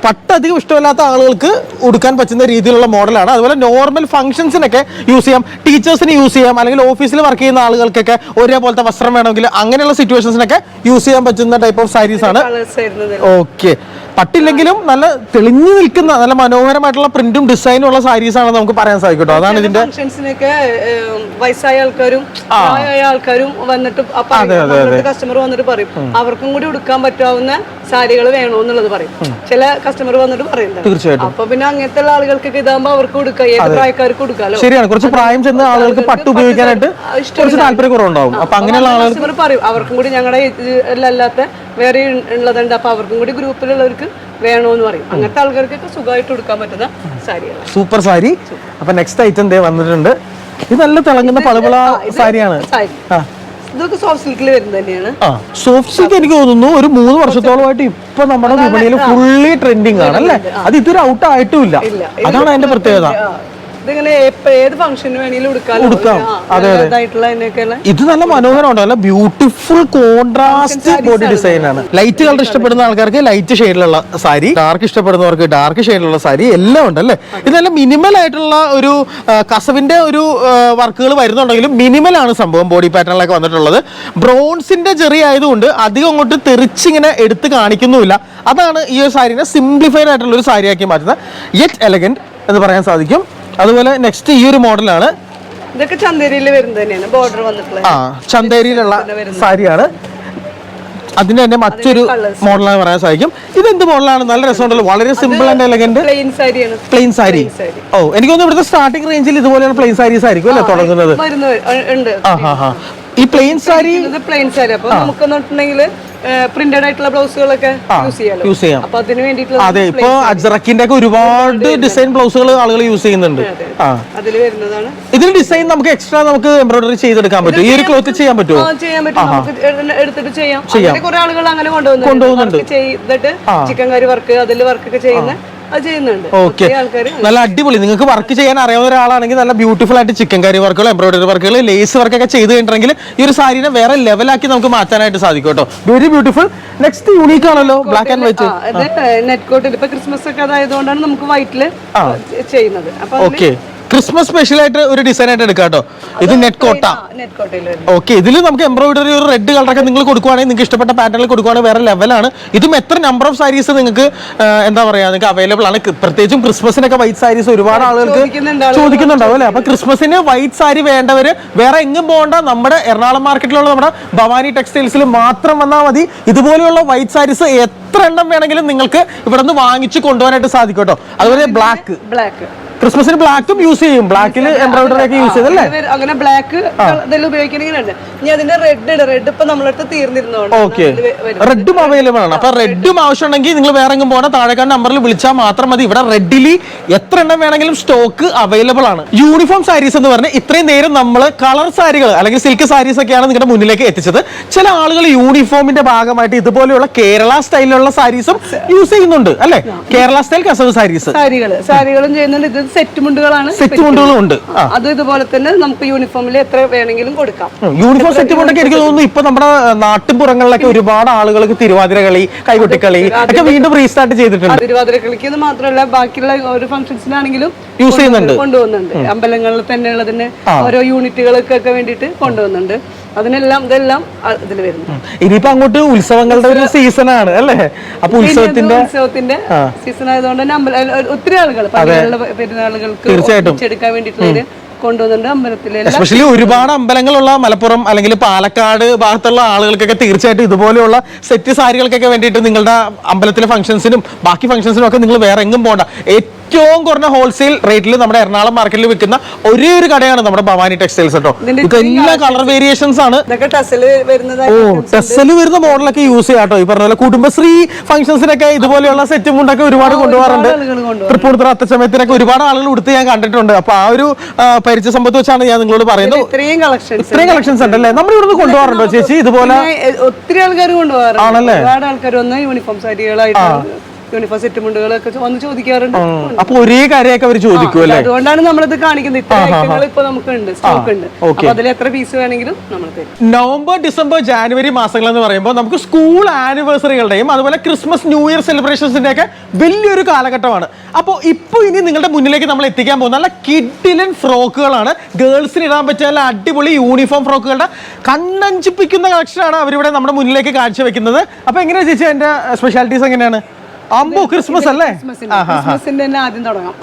പട്ട് അധികം ഇഷ്ടമല്ലാത്ത ആളുകൾക്ക് ഉടുക്കാൻ പറ്റുന്ന രീതിയിലുള്ള മോഡലാണ്. അതുപോലെ നോർമൽ ഫംഗ്ഷൻസിനൊക്കെ യൂസ് ചെയ്യാം, ടീച്ചേഴ്സിന് യൂസ് ചെയ്യാം, അല്ലെങ്കിൽ ഓഫീസിൽ വർക്ക് ചെയ്യുന്ന ആളുകൾക്കൊക്കെ ഒരേപോലത്തെ വസ്ത്രം വേണമെങ്കിൽ അങ്ങനെയുള്ള സിറ്റുവേഷൻസിനൊക്കെ യൂസ് ചെയ്യാൻ പറ്റുന്ന ടൈപ്പ് ഓഫ് സാരീസ് ആണ്. ഓക്കെ, പട്ടില്ലെങ്കിലും നല്ല തെളിഞ്ഞു നിൽക്കുന്ന നല്ല മനോഹരമായിട്ടുള്ള പ്രിന്റും ഡിസൈനും ഉള്ള സാരീസ് ആണ് നമുക്ക് പറയാൻ സാധിക്കും. അതാണ് ഇതിന്റെ വയസ്സായ ആൾക്കാരും പ്രായമായ ആൾക്കാരും വന്നിട്ട് കസ്റ്റമർ വന്നിട്ട് പറയും അവർക്കും കൂടി ഉടുക്കാൻ പറ്റാവുന്ന സാരികൾ വേണോന്നുള്ളത് പറയും. ചില കസ്റ്റമർ വന്നിട്ട് പറയുന്നത്. തീർച്ചയായിട്ടും. അപ്പൊ പിന്നെ അങ്ങനത്തെ ആളുകൾക്കൊക്കെ ഇതാകുമ്പോ അവർക്ക് കൊടുക്കാം, ഏത് പ്രായക്കാർക്ക് കൊടുക്കാലോ. ശരിയാണ്, കുറച്ച് പ്രായം ചെന്ന ആളുകൾക്ക് പട്ട് ഉപയോഗിക്കാനായിട്ട് കുറച്ച് താല്പര്യക്കുറവുണ്ടാവും. അപ്പൊ അങ്ങനെയുള്ള ആളുകൾ പറയും അവർക്കും കൂടി ഞങ്ങളുടെ അല്ലാത്ത വേറെ ഉള്ളതുണ്ട്, അപ്പൊ അവർക്കും കൂടി ഗ്രൂപ്പിലുള്ളവർക്ക് വേണോന്ന് പറയും. അങ്ങനത്തെ ആൾക്കാർക്കൊക്കെ സുഖമായിട്ട് കൊടുക്കാൻ പറ്റുന്ന സാരികളാണ്. സൂപ്പർ സാരി. അപ്പൊ നെക്സ്റ്റ് ഐറ്റം വന്നിട്ടുണ്ട്. ഇത് നല്ല തിളങ്ങുന്ന പളപള സാരിയാണ്. ഇതൊക്കെ സോഫ്റ്റ് സിൽക്കിൽ വരുന്നത് തന്നെയാണ്. സോഫ്റ്റ് സിൽക്ക് എനിക്ക് തോന്നുന്നു ഒരു 3 വർഷത്തോളമായിട്ട് ഇപ്പൊ നമ്മുടെ വിപണിയിൽ ഫുള്ളി ട്രെൻഡിങ് ആണ് അല്ലേ? അത് ഇതൊരു ഔട്ട് ആയിട്ടുമില്ല. അതാണ് അതിന്റെ പ്രത്യേകത. ഇതിങ്ങനെ ഏത് ഫംഗ്ഷന് വേണമെങ്കിലും ഉടുക്കാം. ഇത് നല്ല മനോഹരമുണ്ട്. നല്ല ബ്യൂട്ടിഫുൾ കോൺട്രാസ്റ്റ് ബോഡി ഡിസൈൻ ആണ്. ലൈറ്റ് കളർ ഇഷ്ടപ്പെടുന്ന ആൾക്കാർക്ക് ലൈറ്റ് ഷെയ്ഡിലുള്ള സാരി, ഡാർക്ക് ഇഷ്ടപ്പെടുന്നവർക്ക് ഡാർക്ക് ഷെയ്ഡിലുള്ള സാരി എല്ലാം ഉണ്ട് അല്ലേ? ഇത് നല്ല മിനിമൽ ആയിട്ടുള്ള ഒരു കസവിന്റെ ഒരു വർക്കുകൾ വരുന്നുണ്ടെങ്കിലും മിനിമൽ ആണ് സംഭവം. ബോഡി പാറ്റേണിലൊക്കെ വന്നിട്ടുള്ളത് ബ്രോൺസിന്റെ ചെറിയ ആയതുകൊണ്ട് അധികം അങ്ങോട്ട് തെറിച്ചിങ്ങനെ എടുത്ത് കാണിക്കുന്നുമില്ല. അതാണ് ഈ ഒരു സാരിനെ സിംപ്ലിഫൈഡ് ആയിട്ടുള്ള ഒരു സാരിയാക്കി മാറ്റുന്നത്. യെറ്റ് എലഗന്റ് എന്ന് പറയാൻ സാധിക്കും. അതുപോലെ നെക്സ്റ്റ് ഈ ഒരു മോഡലാണ്. ഇതൊക്കെ ചന്തേരിയിൽ വരുന്നത് തന്നെയാണ്. ബോർഡർ വന്നിട്ടുള്ള ചന്തേരിയിലുള്ള സാരിയാണ്. അതിന്റെ തന്നെ മറ്റൊരു മോഡലാണ് പറയാൻ സാധിക്കും. ഇത് എന്ത് മോഡലാണ്? നല്ല രസമുണ്ടല്ലോ, വളരെ simple and elegant plain sari. ഓ, എനിക്ക് തോന്നുന്നു ഇവിടുത്തെ സ്റ്റാർട്ടിംഗ് റേഞ്ചിൽ ഇതുപോലെയുള്ള പ്ലെയിൻ സാരീസ് ആയിരിക്കും അല്ലേ തുടങ്ങുന്നത്? ഈ പ്ലെയിൻ സാരി അപ്പൊ നമുക്ക് പ്രിന്റഡ് ആയിട്ടുള്ള ബ്ലൗസുകളൊക്കെ യൂസ് ചെയ്യാം. അപ്പൊ അതിന് വേണ്ടിയിട്ടുള്ള അതെ, ഇപ്പൊ അജ്രക്കിന്റെ ഒക്കെ ഒരുപാട് ഡിസൈൻ ബ്ലൗസുകൾ ആളുകൾ യൂസ് ചെയ്യുന്നുണ്ട്. അതിൽ വരുന്നതാണ്. ഇതിൽ ഡിസൈൻ നമുക്ക് എക്സ്ട്രാ നമുക്ക് എംബ്രോയിഡറി ചെയ്തെടുക്കാൻ പറ്റും. ഈ ഒരു ക്ലോത്ത് ചെയ്യാൻ പറ്റുമോ? ചെയ്യാൻ പറ്റും, നമുക്ക് എടുത്തിട്ട് ചെയ്യാം. കുറെ ആളുകൾ അങ്ങനെ കൊണ്ടുപോകുന്നുണ്ട്. ചെയ്തിട്ട് ചിക്കൻ കറി വർക്ക് അതിൽ വർക്കൊക്കെ ചെയ്യുന്ന ഓക്കെ, നല്ല അടിപൊളി. നിങ്ങൾക്ക് വർക്ക് ചെയ്യാൻ അറിയാവുന്ന ഒരാളാണെങ്കിൽ നല്ല ബ്യൂട്ടിഫുൾ ആയിട്ട് ചിക്കൻ കറി വർക്കുകൾ, എംബ്രോയിഡറി വർക്കുകൾ, ലേസ് വർക്കൊക്കെ ചെയ്ത് കഴിഞ്ഞിട്ടുണ്ടെങ്കിൽ ഈ ഒരു സാരിനെ വേറെ ലെവലാക്കി നമുക്ക് മാറ്റാനായിട്ട് സാധിക്കും കേട്ടോ. Very beautiful. നെക്സ്റ്റ് യൂണീക്ക് ആണല്ലോ, ബ്ലാക്ക് ആൻഡ് വൈറ്റ്. നെറ്റ് കോട്ടിൽ ഇപ്പൊ ക്രിസ്മസ് ഒക്കെ അതായതുകൊണ്ടാണ് നമുക്ക് വൈറ്റില് ചെയ്യുന്നത്. ഓക്കെ, ക്രിസ്മസ് സ്പെഷ്യൽ ആയിട്ട് ഒരു ഡിസൈൻ ആയിട്ട് എടുക്കാം കേട്ടോ. ഇത് നെറ്റ് കോട്ട. ഓക്കെ, ഇതിൽ നമുക്ക് എംബ്രോയിഡറി ഒരു റെഡ് കളറൊക്കെ നിങ്ങൾ കൊടുക്കുവാണെങ്കിൽ നിങ്ങൾക്ക് ഇഷ്ടപ്പെട്ട പാറ്റേണിൽ കൊടുക്കുവാണെങ്കിൽ വേറെ ലെവലാണ്. ഇതും എത്ര നമ്പർ ഓഫ് സാരീസ് നിങ്ങൾക്ക് എന്താ പറയാ നിങ്ങൾക്ക് അവൈലബിൾ ആണ്. പ്രത്യേകിച്ചും ക്രിസ്മസിനൊക്കെ വൈറ്റ് സാരീസ് ഒരുപാട് ആളുകൾക്ക് ചോദിക്കുന്നുണ്ടാവും അല്ലേ? അപ്പൊ ക്രിസ്മസിന് വൈറ്റ് സാരി വേണ്ടവര് വേറെ എങ്ങും പോകണ്ട, നമ്മുടെ എറണാകുളം മാർക്കറ്റിലുള്ള നമ്മുടെ ഭവാനി ടെക്സ്റ്റൈൽസിൽ മാത്രം വന്നാൽ മതി. ഇതുപോലെയുള്ള വൈറ്റ് സാരീസ് എത്ര എണ്ണം വേണമെങ്കിലും നിങ്ങൾക്ക് ഇവിടെ നിന്ന് വാങ്ങിച്ച് കൊണ്ടുപോകാനായിട്ട് സാധിക്കും കേട്ടോ. അതുപോലെ ബ്ലാക്ക് ക്രിസ്മസിന് ബ്ലാക്കും യൂസ് ചെയ്യും, ബ്ലാക്കിൽ എംബ്രോയിഡറി ഒക്കെ യൂസ് ചെയ്തല്ലേ? അങ്ങനെ ബ്ലാക്ക് ഇതെല്ലാം ഉപയോഗിക്കണമെങ്കിൽ ഇനി അതിന്റെ റെഡ് ഇപ്പൊ നമ്മളടുത്ത് തീർന്നിരുന്നോണ്ട് ഓക്കെ, റെഡും അവൈലബിൾ ആണ്. അപ്പൊ റെഡും ആവശ്യമുണ്ടെങ്കിൽ നിങ്ങൾ വേറെ എങ്ങും പോകണം, താഴെക്കാട് നമ്പറിൽ വിളിച്ചാൽ മാത്രം മതി. ഇവിടെ റെഡിൽ എത്ര എണ്ണം വേണമെങ്കിലും സ്റ്റോക്ക് അവൈലബിൾ ആണ്. യൂണിഫോം സാരീസ് എന്ന് പറഞ്ഞാൽ ഇത്രയും നേരം നമ്മൾ കളർ സാരികൾ അല്ലെങ്കിൽ സിൽക്ക് സാരീസ് ഒക്കെയാണ് നിങ്ങളുടെ മുന്നിലേക്ക് എത്തിച്ചത്. ചില ആളുകൾ യൂണിഫോമിന്റെ ഭാഗമായിട്ട് ഇതുപോലെയുള്ള കേരള സ്റ്റൈലിലുള്ള സാരീസും യൂസ് ചെയ്യുന്നുണ്ട് അല്ലെ? കേരള സ്റ്റൈൽ കസവ് സാരികളും ചെയ്യുന്നുണ്ട്. ഇത് സെറ്റ് മുണ്ടുകളാണ്, സെറ്റ് മുണ്ടുകളും ഉണ്ട്. അത് ഇതുപോലെ തന്നെ നമുക്ക് യൂണിഫോമിൽ എത്ര വേണമെങ്കിലും കൊടുക്കാം. യൂണിഫോം സെറ്റ് മുണ്ടൊക്കെ എനിക്ക് തോന്നുന്നു ഇപ്പൊ നമ്മുടെ നാട്ടിൻപുറങ്ങളിലൊക്കെ ഒരുപാട് ആളുകൾക്ക് തിരുവാതിര കളി, കൈകൊട്ടിക്കളി ഒക്കെ വീണ്ടും റീസ്റ്റാർട്ട് ചെയ്തിട്ടുണ്ട്. തിരുവാതിര കളിക്ക് മാത്രമല്ല ബാക്കിയുള്ള ഓരോ ഫംഗ്ഷൻസിനാണെങ്കിലും യൂസ് ചെയ്യുന്നുണ്ട്, കൊണ്ടുപോകുന്നുണ്ട്. അമ്പലങ്ങളിൽ തന്നെ ഉള്ളതിന് ഓരോ യൂണിറ്റുകൾക്കൊക്കെ വേണ്ടിയിട്ട് കൊണ്ടുപോകുന്നുണ്ട്. അതിനെല്ലാം ഇതെല്ലാം ഇതിൽ വരുന്നു. ഇനിയിപ്പോ അങ്ങോട്ട് ഉത്സവങ്ങളുടെ ഒരു സീസൺ ആണ് അല്ലേ? അപ്പൊ ഉത്സവത്തിന്റെ സീസൺ ആയതുകൊണ്ട് തന്നെ ഒത്തിരി ആളുകൾ പെരുന്നാളുകൾക്ക് തീർച്ചയായിട്ടും എടുക്കാൻ വേണ്ടിയിട്ടുള്ളതിന് കൊണ്ടുവന്നുണ്ട് അമ്പലത്തിലെ. എസ്പെഷ്യലി ഒരുപാട് അമ്പലങ്ങളുള്ള മലപ്പുറം അല്ലെങ്കിൽ പാലക്കാട് ഭാഗത്തുള്ള ആളുകൾക്കൊക്കെ തീർച്ചയായിട്ടും ഇതുപോലെയുള്ള സെറ്റ് സാരികൾക്കൊക്കെ വേണ്ടിയിട്ട് നിങ്ങളുടെ അമ്പലത്തിലെ ഫംഗ്ഷൻസിനും ബാക്കി ഫംഗ്ഷൻസിനും ഒക്കെ നിങ്ങൾ വേറെ എങ്ങും പോകണ്ട. ഏറ്റവും കുറഞ്ഞ ഹോൾസെയിൽ റേറ്റിൽ നമ്മുടെ എറണാകുളം മാർക്കറ്റിൽ വിൽക്കുന്ന ഒരേ ഒരു കടയാണ് നമ്മുടെ ഭവാനി ടെക്സ്റ്റൈൽസ് കേട്ടോ. ഇതെല്ലാം കളർ വേരിയേഷൻസ് ആണ്. ടെസല് വരുന്ന മോഡലൊക്കെ യൂസ് ചെയ്യാം കേട്ടോ. ഈ പറഞ്ഞ പോലെ കുടുംബശ്രീ ഫംഗ്ഷൻസിനൊക്കെ ഇതുപോലെയുള്ള സെറ്റ് മുണ്ടൊക്കെ ഒരുപാട് കൊണ്ടുപോകാറുണ്ട്. തൃപ്പൂണിത്തുറ അത്തച്ചമയത്തിനൊക്കെ ഒരുപാട് ആളുകൾ ഉടുത്ത് ഞാൻ കണ്ടിട്ടുണ്ട്. അപ്പൊ ആ ഒരു പരിചയ സമ്പത്ത് വെച്ചാണ് ഞാൻ നിങ്ങളോട് പറയുന്നത്. ഇത്രയും കളക്ഷൻസ് ഉണ്ടല്ലേ? നമ്മൾ ഇവിടുന്ന് കൊണ്ടുപോകാറുണ്ടോ ചേച്ചി ഇതുപോലെ? ഒത്തിരി ആൾക്കാർ കൊണ്ടുപോകാറുണ്ട്. ആണല്ലേ? ഒരുപാട് ആൾക്കാർ വന്ന് യൂണിഫോം സാരികളായിട്ട് യൂണിഫോം സെറ്റ് മുണ്ടുകളൊക്കെ വന്ന് ചോദിക്കാറുണ്ട്. അപ്പൊ ഒരേ കാര്യമൊക്കെ അവർ ചോദിക്കുമല്ലേ? അതുകൊണ്ടാണ് നമ്മളിത് കാണിക്കുന്നത്. ഇത്ര ഐറ്റങ്ങൾ ഇപ്പൊ നമുക്കുണ്ട്, സ്റ്റോക്ക് ഉണ്ട്. അപ്പൊ അതിൽ എത്ര പീസ് വേണമെങ്കിലും നമ്മൾ തരും. നവംബർ, ഡിസംബർ, ജാനുവരി മാസങ്ങൾ എന്ന് പറയുമ്പോൾ നമുക്ക് സ്കൂൾ ആനിവേഴ്സറികളുടെയും അതുപോലെ ക്രിസ്മസ്, ന്യൂ ഇയർ സെലിബ്രേഷൻസിന്റെ ഒക്കെ വലിയൊരു കാലഘട്ടമാണ്. അപ്പോൾ ഇപ്പോൾ ഇനി നിങ്ങളുടെ മുന്നിലേക്ക് നമ്മൾ എത്തിക്കാൻ പോകുന്ന നല്ല കിഡിലൻ ഫ്രോക്കുകളാണ്. ഗേൾസിന് ഇടാൻ പറ്റിയ നല്ല അടിപൊളി യൂണിഫോം ഫ്രോക്കുകളുടെ കണ്ണഞ്ചിപ്പിക്കുന്ന കളക്ഷനാണ് അവരിവിടെ നമ്മുടെ മുന്നിലേക്ക് കാഴ്ചവെക്കുന്നത്. അപ്പൊ എങ്ങനെയാ ചേച്ചി അതിന്റെ സ്പെഷ്യാലിറ്റീസ് എങ്ങനെയാണ്? അമ്പോ ക്രിസ്മസ് അല്ലേ? ക്രിസ്മസിന്റെ തന്നെ ആദ്യം തുടങ്ങാം.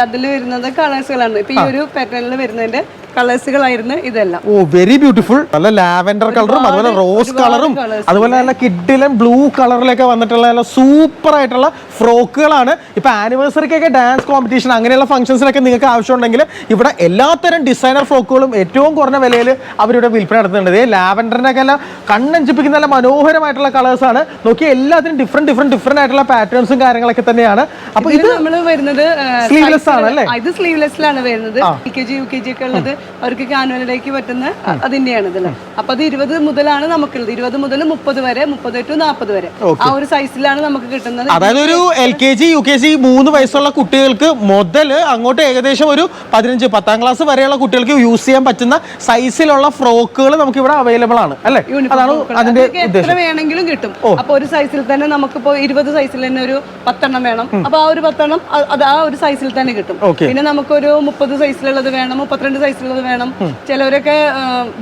അതിൽ വരുന്നത് കളേഴ്സുകളാണ്. ഇപ്പൊ ഈ ഒരു പാറ്റേണിൽ വരുന്നതിന്റെ കളേഴ്സുകളായിരുന്നു ഇതെല്ലാം. ഓ വെരി ബ്യൂട്ടിഫുൾ. നല്ല ലാവെൻഡർ കളറും അതുപോലെ റോസ് കളറും അതുപോലെ നല്ല കിഡിലും ബ്ലൂ കളറിലൊക്കെ വന്നിട്ടുള്ള നല്ല സൂപ്പർ ആയിട്ടുള്ള ഫ്രോക്കുകളാണ്. ഇപ്പൊ ആനിവേഴ്സറിക്കൊക്കെ ഡാൻസ് കോമ്പറ്റീഷൻ അങ്ങനെയുള്ള ഫംഗ്ഷൻസിനൊക്കെ നിങ്ങൾക്ക് ആവശ്യമുണ്ടെങ്കിൽ ഇവിടെ എല്ലാത്തരം ഡിസൈനർ ഫ്രോക്കുകളും ഏറ്റവും കുറഞ്ഞ വിലയിൽ അവരിവിടെ വിൽപ്പന നടത്തുന്നുണ്ട്. ലാവെൻഡറിനൊക്കെ എല്ലാം കണ്ണഞ്ചിപ്പിക്കുന്ന നല്ല മനോഹരമായിട്ടുള്ള കളേഴ്സ് ആണ്. നോക്കിയാൽ എല്ലാത്തിനും ഡിഫറെന്റ് ആയിട്ടുള്ള പാറ്റേൺസും കാര്യങ്ങളൊക്കെ തന്നെയാണ്. അപ്പൊ ഇത് നമ്മൾ വരുന്നത് സ്ലീവ്ലെസ് ആണ് അല്ലേ? ഇത് സ്ലീവ്ലെസ്സിലാണ് വരുന്നത്. LKG UKG ഒക്കെ ഉള്ളത് അവർക്ക് ആനുവലിലേക്ക് പറ്റുന്ന അതിന്റെയാണ് ഇതിൽ. അപ്പൊ അത് 20 മുതലാണ് നമുക്കുള്ളത്. 20 മുതൽ 30 വരെ, 30 to 40 വരെ ആ ഒരു സൈസിലാണ് നമുക്ക് കിട്ടുന്നത്. അതായത് ഒരു LKG UKG 3 വയസ്സുള്ള കുട്ടികൾക്ക് മുതൽ അങ്ങോട്ട് ഏകദേശം ഒരു 15, 10ാം ക്ലാസ് വരെയുള്ള കുട്ടികൾക്ക് യൂസ് ചെയ്യാൻ പറ്റുന്ന സൈസിലുള്ള ഫ്രോക്കുകൾ നമുക്ക് ഇവിടെ അവൈലബിൾ ആണ് അല്ലെ? അതാണ് അതിന്റെ എത്ര വേണമെങ്കിലും കിട്ടും. അപ്പൊ ഒരു സൈസിൽ തന്നെ നമുക്കിപ്പോ 20 സൈസിൽ തന്നെ ഒരു 10 എണ്ണം വേണം. അപ്പൊ ആ ഒരു 10 എണ്ണം അത് ആ ഒരു സൈസിൽ തന്നെ കിട്ടും. പിന്നെ നമുക്കൊരു 30 സൈസിലുള്ളത് വേണം, 32 സൈസിലുള്ളത് വേണം. ചിലവരൊക്കെ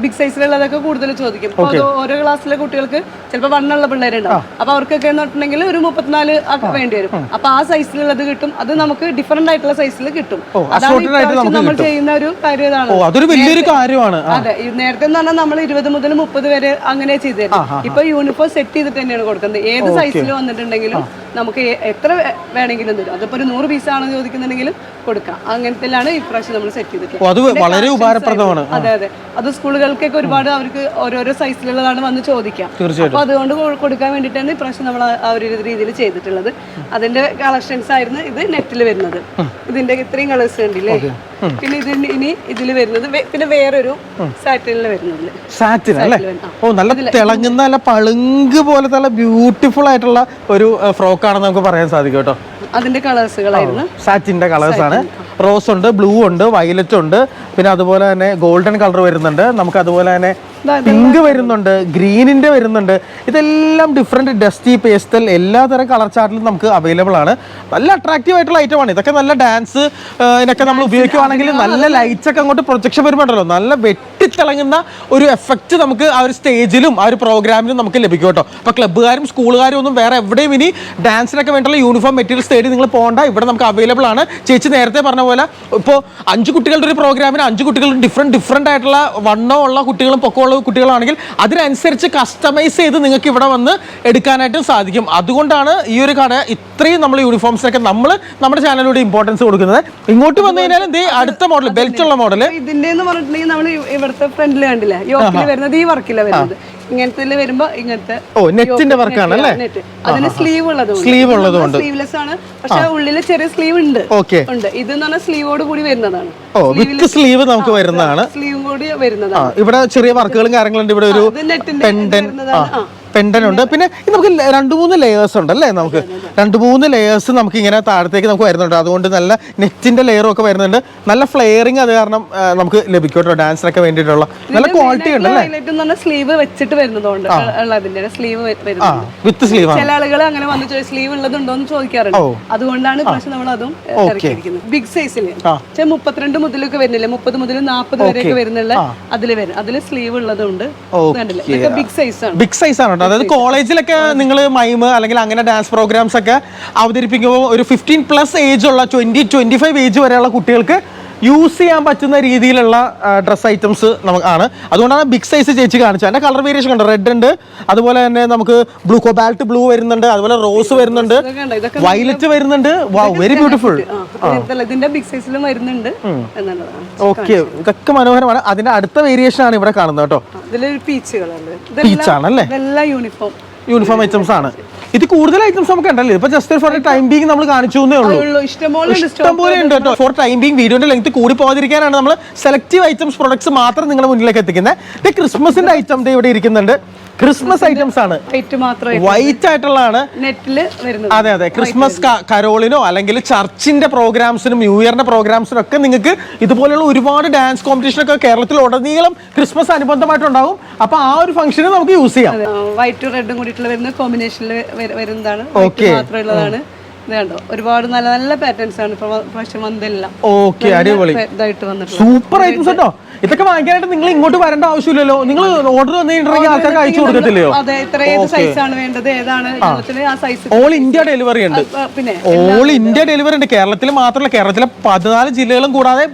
ബിഗ് സൈസിലുള്ളതൊക്കെ കൂടുതൽ ചോദിക്കും. ഓരോ ക്ലാസ്സിലെ കുട്ടികൾക്ക് ചിലപ്പോൾ വണ്ണുള്ള പിള്ളേരുണ്ടാവും. അപ്പൊ അവർക്കൊക്കെ എന്നിട്ടുണ്ടെങ്കിൽ ഒരു 34 ഒക്കെ വേണ്ടി വരും. അപ്പൊ ആ സൈസിലുള്ളത് കിട്ടും. അത് നമുക്ക് ഡിഫറെന്റ് ആയിട്ടുള്ള സൈസിൽ കിട്ടും. അതാണ് നമ്മൾ ചെയ്യുന്ന ഒരു കാര്യം. അതൊരു വലിയൊരു കാര്യമാണ്. അതെ, നേരത്തെ എന്ന് പറഞ്ഞാൽ നമ്മൾ 20 മുതൽ 30 വരെ അങ്ങനെ ചെയ്തിരുന്നു. ഇപ്പൊ യൂണിഫോം സെറ്റ് ചെയ്തിട്ട് തന്നെയാണ് കൊടുക്കുന്നത്. ഏത് സൈസിൽ വന്നിട്ടുണ്ടെങ്കിലും നമുക്ക് എത്ര വേണമെങ്കിലും തരും. അതിപ്പോ ഒരു 100 പീസാണ് ചോദിക്കുന്നുണ്ടെങ്കിലും കൊടുക്കാം. അങ്ങനത്തെയാണ് ഈ പ്രാവശ്യം നമ്മൾ സെറ്റ് ചെയ്തിട്ടുള്ളത്. അത് വളരെ ഉപകാരപ്രദമാണ്. അതെ അതെ, അത് സ്കൂളുകൾക്കൊക്കെ ഒരുപാട് അവർക്ക് ഓരോരോ സൈസിലുള്ളതാണ് വന്ന് ചോദിക്കാം. അപ്പൊ അതുകൊണ്ട് കൊടുക്കാൻ വേണ്ടിയിട്ടാണ് ഈ പ്രാവശ്യം നമ്മൾ ആ ഒരു രീതിയിൽ ചെയ്തിട്ടുള്ളത്. അതിന്റെ കളക്ഷൻസ് ആയിരുന്നു ഇത് നെറ്റിൽ വരുന്നത്. ഇതിന്റെ ഇത്രയും കളേഴ്സ് കണ്ടില്ലേ? പിന്നെ ഇനി ഇതിൽ വരുന്നത് പിന്നെ വേറൊരു സാറ്റിനിൽ വരുന്നത്. സാറ്റിൻ അല്ലേ? ഓ നല്ല തിളങ്ങുന്ന നല്ല പളുങ്ക് പോലത്തെ നല്ല ബ്യൂട്ടിഫുൾ ആയിട്ടുള്ള ഒരു ഫ്രോക്കാണെന്ന് നമുക്ക് പറയാൻ സാധിക്കും കേട്ടോ. അതിന്റെ കളേഴ്സുകളായിരുന്നു. സാറ്റിന്റെ കളേഴ്സ് ആണ്. റോസ് ഉണ്ട്, ബ്ലൂ ഉണ്ട്, വയലറ്റ് ഉണ്ട്, പിന്നെ അതുപോലെ തന്നെ ഗോൾഡൻ കളർ വരുന്നുണ്ട്. നമുക്ക് അതുപോലെ തന്നെ പിങ്ക് വരുന്നുണ്ട്, ഗ്രീനിന്റെ വരുന്നുണ്ട്. ഇതെല്ലാം ഡിഫറെന്റ് ഡസ്റ്റി പേസ്റ്റൽ എല്ലാതരം കളർ ചാർട്ടിലും നമുക്ക് അവൈലബിൾ ആണ്. നല്ല അട്രാക്റ്റീവ് ആയിട്ടുള്ള ഐറ്റമാണ് ഇതൊക്കെ. നല്ല ഡാൻസ് ഇതിനൊക്കെ നമ്മൾ ഉപയോഗിക്കുവാണെങ്കിൽ നല്ല ലൈറ്റ്സ് ഒക്കെ അങ്ങോട്ട് പ്രൊജക്ഷൻ വരുമ്പോണ്ടല്ലോ നല്ല വെട്ടിത്തിളങ്ങുന്ന ഒരു എഫക്റ്റ് നമുക്ക് ആ ഒരു സ്റ്റേജിലും ആ ഒരു പ്രോഗ്രാമിലും നമുക്ക് ലഭിക്കും കേട്ടോ. അപ്പോൾ ക്ലബ്ബുകാരും സ്കൂളുകാരും ഒന്നും വേറെ എവിടെയും ഇനി ഡാൻസിനൊക്കെ വേണ്ടിയുള്ള യൂണിഫോം മെറ്റീരിയൽസ് തേടി നിങ്ങൾ പോകണ്ട. ഇവിടെ നമുക്ക് അവൈലബിൾ ആണ്. ചേച്ചി നേരത്തെ പറഞ്ഞ പോലെ ഇപ്പോൾ 5 കുട്ടികളുടെ ഒരു പ്രോഗ്രാമിന് 5 കുട്ടികളും ഡിഫറെന്റ് ആയിട്ടുള്ള വണ്ണോ ഉള്ള കുട്ടികളും പൊക്കമുള്ള കുട്ടികളാണെങ്കിൽ അതിനനുസരിച്ച് കസ്റ്റമൈസ് ചെയ്ത് നിങ്ങൾക്ക് ഇവിടെ വന്ന് എടുക്കാനായിട്ട് സാധിക്കും. അതുകൊണ്ടാണ് ഈ ഒരു കട ഇത്രയും നമ്മൾ യൂണിഫോംസിനൊക്കെ നമ്മൾ നമ്മുടെ ചാനലിലൂടെ ഇമ്പോർട്ടൻസ് കൊടുക്കുന്നത്. ഇങ്ങോട്ട് വന്നു കഴിഞ്ഞാൽ ദേ അടുത്ത മോഡൽ, ബെൽറ്റ് ഉള്ള മോഡൽ. ഇതിന്റെ പറഞ്ഞിട്ടുണ്ടെങ്കിൽ നമ്മൾ ഇവിടുത്തെ ഫ്രണ്ടിൽ കണ്ടില്ല, യോക്കിൽ വരുന്നത് ഈ വർക്കില വരുന്നത്. ഇങ്ങനത്തെ വരുമ്പോ ഇങ്ങനത്തെ നെറ്റിന്റെ വർക്കാണ് അല്ലേ? അതിന് സ്ലീവ് ഉള്ളതുകൊണ്ട് സ്ലീവ്ലെസ് ആണ്, പക്ഷെ ഉള്ളില് ചെറിയ സ്ലീവ് ഉണ്ട്. ഉണ്ട് ഇതെന്ന് പറഞ്ഞാൽ സ്ലീവോട് കൂടി വരുന്നതാണ്. വിത്ത് സ്ലീവ് നമുക്ക് വരുന്നതാണ്, സ്ലീവും കൂടി വരുന്നതാണ്. ഇവിടെ ചെറിയ വർക്കുകളും കാര്യങ്ങളുണ്ട്. ഇവിടെ ഒരു പെൻഡൻ ഉണ്ട്. പിന്നെ നമുക്ക് 2-3 ലെയേഴ്സ് ഉണ്ട് അല്ലേ? നമുക്ക് 2-3 ലെയേഴ്സ് നമുക്ക് ഇങ്ങനെ താഴത്തേക്ക് നമുക്ക് വരുന്നുണ്ട്. അതുകൊണ്ട് നല്ല നെറ്റിന്റെ ലെയറും ഒക്കെ വരുന്നുണ്ട്. നല്ല ഫ്ലെയറിങ് അത് കാരണം നമുക്ക് ലഭിക്കും കേട്ടോ, ഡാൻസിനൊക്കെ വേണ്ടിയിട്ടുള്ള നല്ല ക്വാളിറ്റി ഉണ്ട് അല്ലേ? സ്ലീവ് വെച്ചിട്ട് വരുന്നതുകൊണ്ട് സ്ലീവ് വിത്ത് സ്ലീവ്. ചില ആളുകൾ അങ്ങനെ വന്ന് സ്ലീവ് ഉള്ളതുണ്ടോ എന്ന് ചോദിക്കാറുണ്ട്. അതുകൊണ്ടാണ് പക്ഷെ നമ്മൾ അതും ഇറക്കിയിരിക്കുന്നത്. ബിഗ് സൈസിൽ 32 മുതലൊക്കെ വരുന്നില്ല, 30 മുതൽ 40 വരെയൊക്കെ വരുന്നുള്ള അതില് സ്ലീവ് ഉള്ളതുണ്ട്. ബിഗ് സൈസ് ആണ്. ബിഗ് സൈസ് ആണ്. അതായത് കോളേജിലൊക്കെ നിങ്ങൾ മൈം അല്ലെങ്കിൽ അങ്ങനെ ഡാൻസ് പ്രോഗ്രാംസ് ഒക്കെ അവതരിപ്പിക്കുമ്പോൾ ഒരു 15+ ഏജ് ഉള്ള 20-25 ഏജ് വരെയുള്ള കുട്ടികൾക്ക് യൂസ് ചെയ്യാൻ പറ്റുന്ന രീതിയിലുള്ള ഡ്രസ് ഐറ്റംസ് നമുക്ക് ആണ്. അതുകൊണ്ടാണ് ബിഗ് സൈസ് ചേച്ചി കാണിച്ചത്. അതിന്റെ കളർ വേരിയേഷൻ ഉണ്ട്, റെഡ് ഉണ്ട്, അതുപോലെ തന്നെ നമുക്ക് ബ്ലൂ, കൊബാൾട്ട് ബ്ലൂ വരുന്നുണ്ട്, അതുപോലെ റോസ് വരുന്നുണ്ട്, വയലറ്റ് വരുന്നുണ്ട്. വാവ്, വെരി ബ്യൂട്ടിഫുൾ. ഇതിന്റെ ബിഗ് സൈസിലും വരുന്നുണ്ട്. ഓക്കെ, ഇതൊക്കെ മനോഹരമാണ്. അതിന്റെ അടുത്ത വേരിയേഷൻ ആണ് ഇവിടെ കാണുന്നത് കേട്ടോ. പീച്ച് ആണല്ലേ? യൂണിഫോം ഐറ്റംസ് ആണ്. ഇത് കൂടുതൽ ഐറ്റംസ് നമുക്ക് ഉണ്ടല്ലോ. ഇപ്പൊ ജസ്റ്റ് ഫോർ ടൈം ബീങ് നമ്മൾ കാണിച്ചു എന്നേ ഉള്ളൂ. ഇഷ്ടംപോലെ ഉണ്ട് കേട്ടോ. ഫോർ ടൈം ബീങ് വീഡിയോന്റെ ലെങ്ത് കൂടി പോകാതിരിക്കാനാണ് നമ്മൾ സെലക്റ്റീവ് ഐറ്റംസ് പ്രൊഡക്ട്സ് മാത്രം നിങ്ങളുടെ മുന്നിലേക്ക് എത്തിക്കുന്നത്. ഇത് ക്രിസ്മസിന്റെ ഐറ്റം ഇവിടെ ഇരിക്കുന്നുണ്ട്. ക്രിസ്മസ് ഐറ്റംസ് ആണ്, വൈറ്റ് ആയിട്ടുള്ളതാണ്. അതെ അതെ, ക്രിസ്മസ് കരോളിനോ അല്ലെങ്കിൽ ചർച്ചിന്റെ പ്രോഗ്രാംസിനും ന്യൂ ഇയറിന്റെ പ്രോഗ്രാംസിനും ഒക്കെ നിങ്ങൾക്ക് ഇതുപോലെയുള്ള ഒരുപാട് ഡാൻസ് കോമ്പറ്റീഷൻ ഒക്കെ കേരളത്തിൽ ഉടനീളം ക്രിസ്മസ് അനുബന്ധമായിട്ടുണ്ടാവും. അപ്പൊ ആ ഒരു ഫംഗ്ഷന് നമുക്ക് യൂസ് ചെയ്യാം. വൈറ്റും റെഡും കൂടിയിട്ടുള്ള വരുന്ന കോമ്പിനേഷനിൽ വരുന്നതാണ്. മാത്രമുള്ളതാണ്. ഒരുപാട് നല്ല നല്ല പാറ്റേൺസ് ആണ് ഓക്കെ, അടിപൊളി, സൂപ്പർ ഐറ്റംസ് കേട്ടോ. ഇതൊക്കെ വാങ്ങിക്കാനായിട്ട് നിങ്ങൾ ഇങ്ങോട്ട് വരേണ്ട ആവശ്യമില്ലല്ലോ. നിങ്ങൾ ഓർഡർ വന്നിട്ടുണ്ടെങ്കിൽ ആൾക്കാർക്ക് അയച്ചു കൊടുക്കത്തില്ലയോ? ഓൾ ഇന്ത്യ ഡെലിവറി ഉണ്ട്. ഓൾ ഇന്ത്യ ഡെലിവറി ഉണ്ട്. കേരളത്തിൽ മാത്രമല്ല, കേരളത്തിലെ 14 ജില്ലകളും കൂടാതെ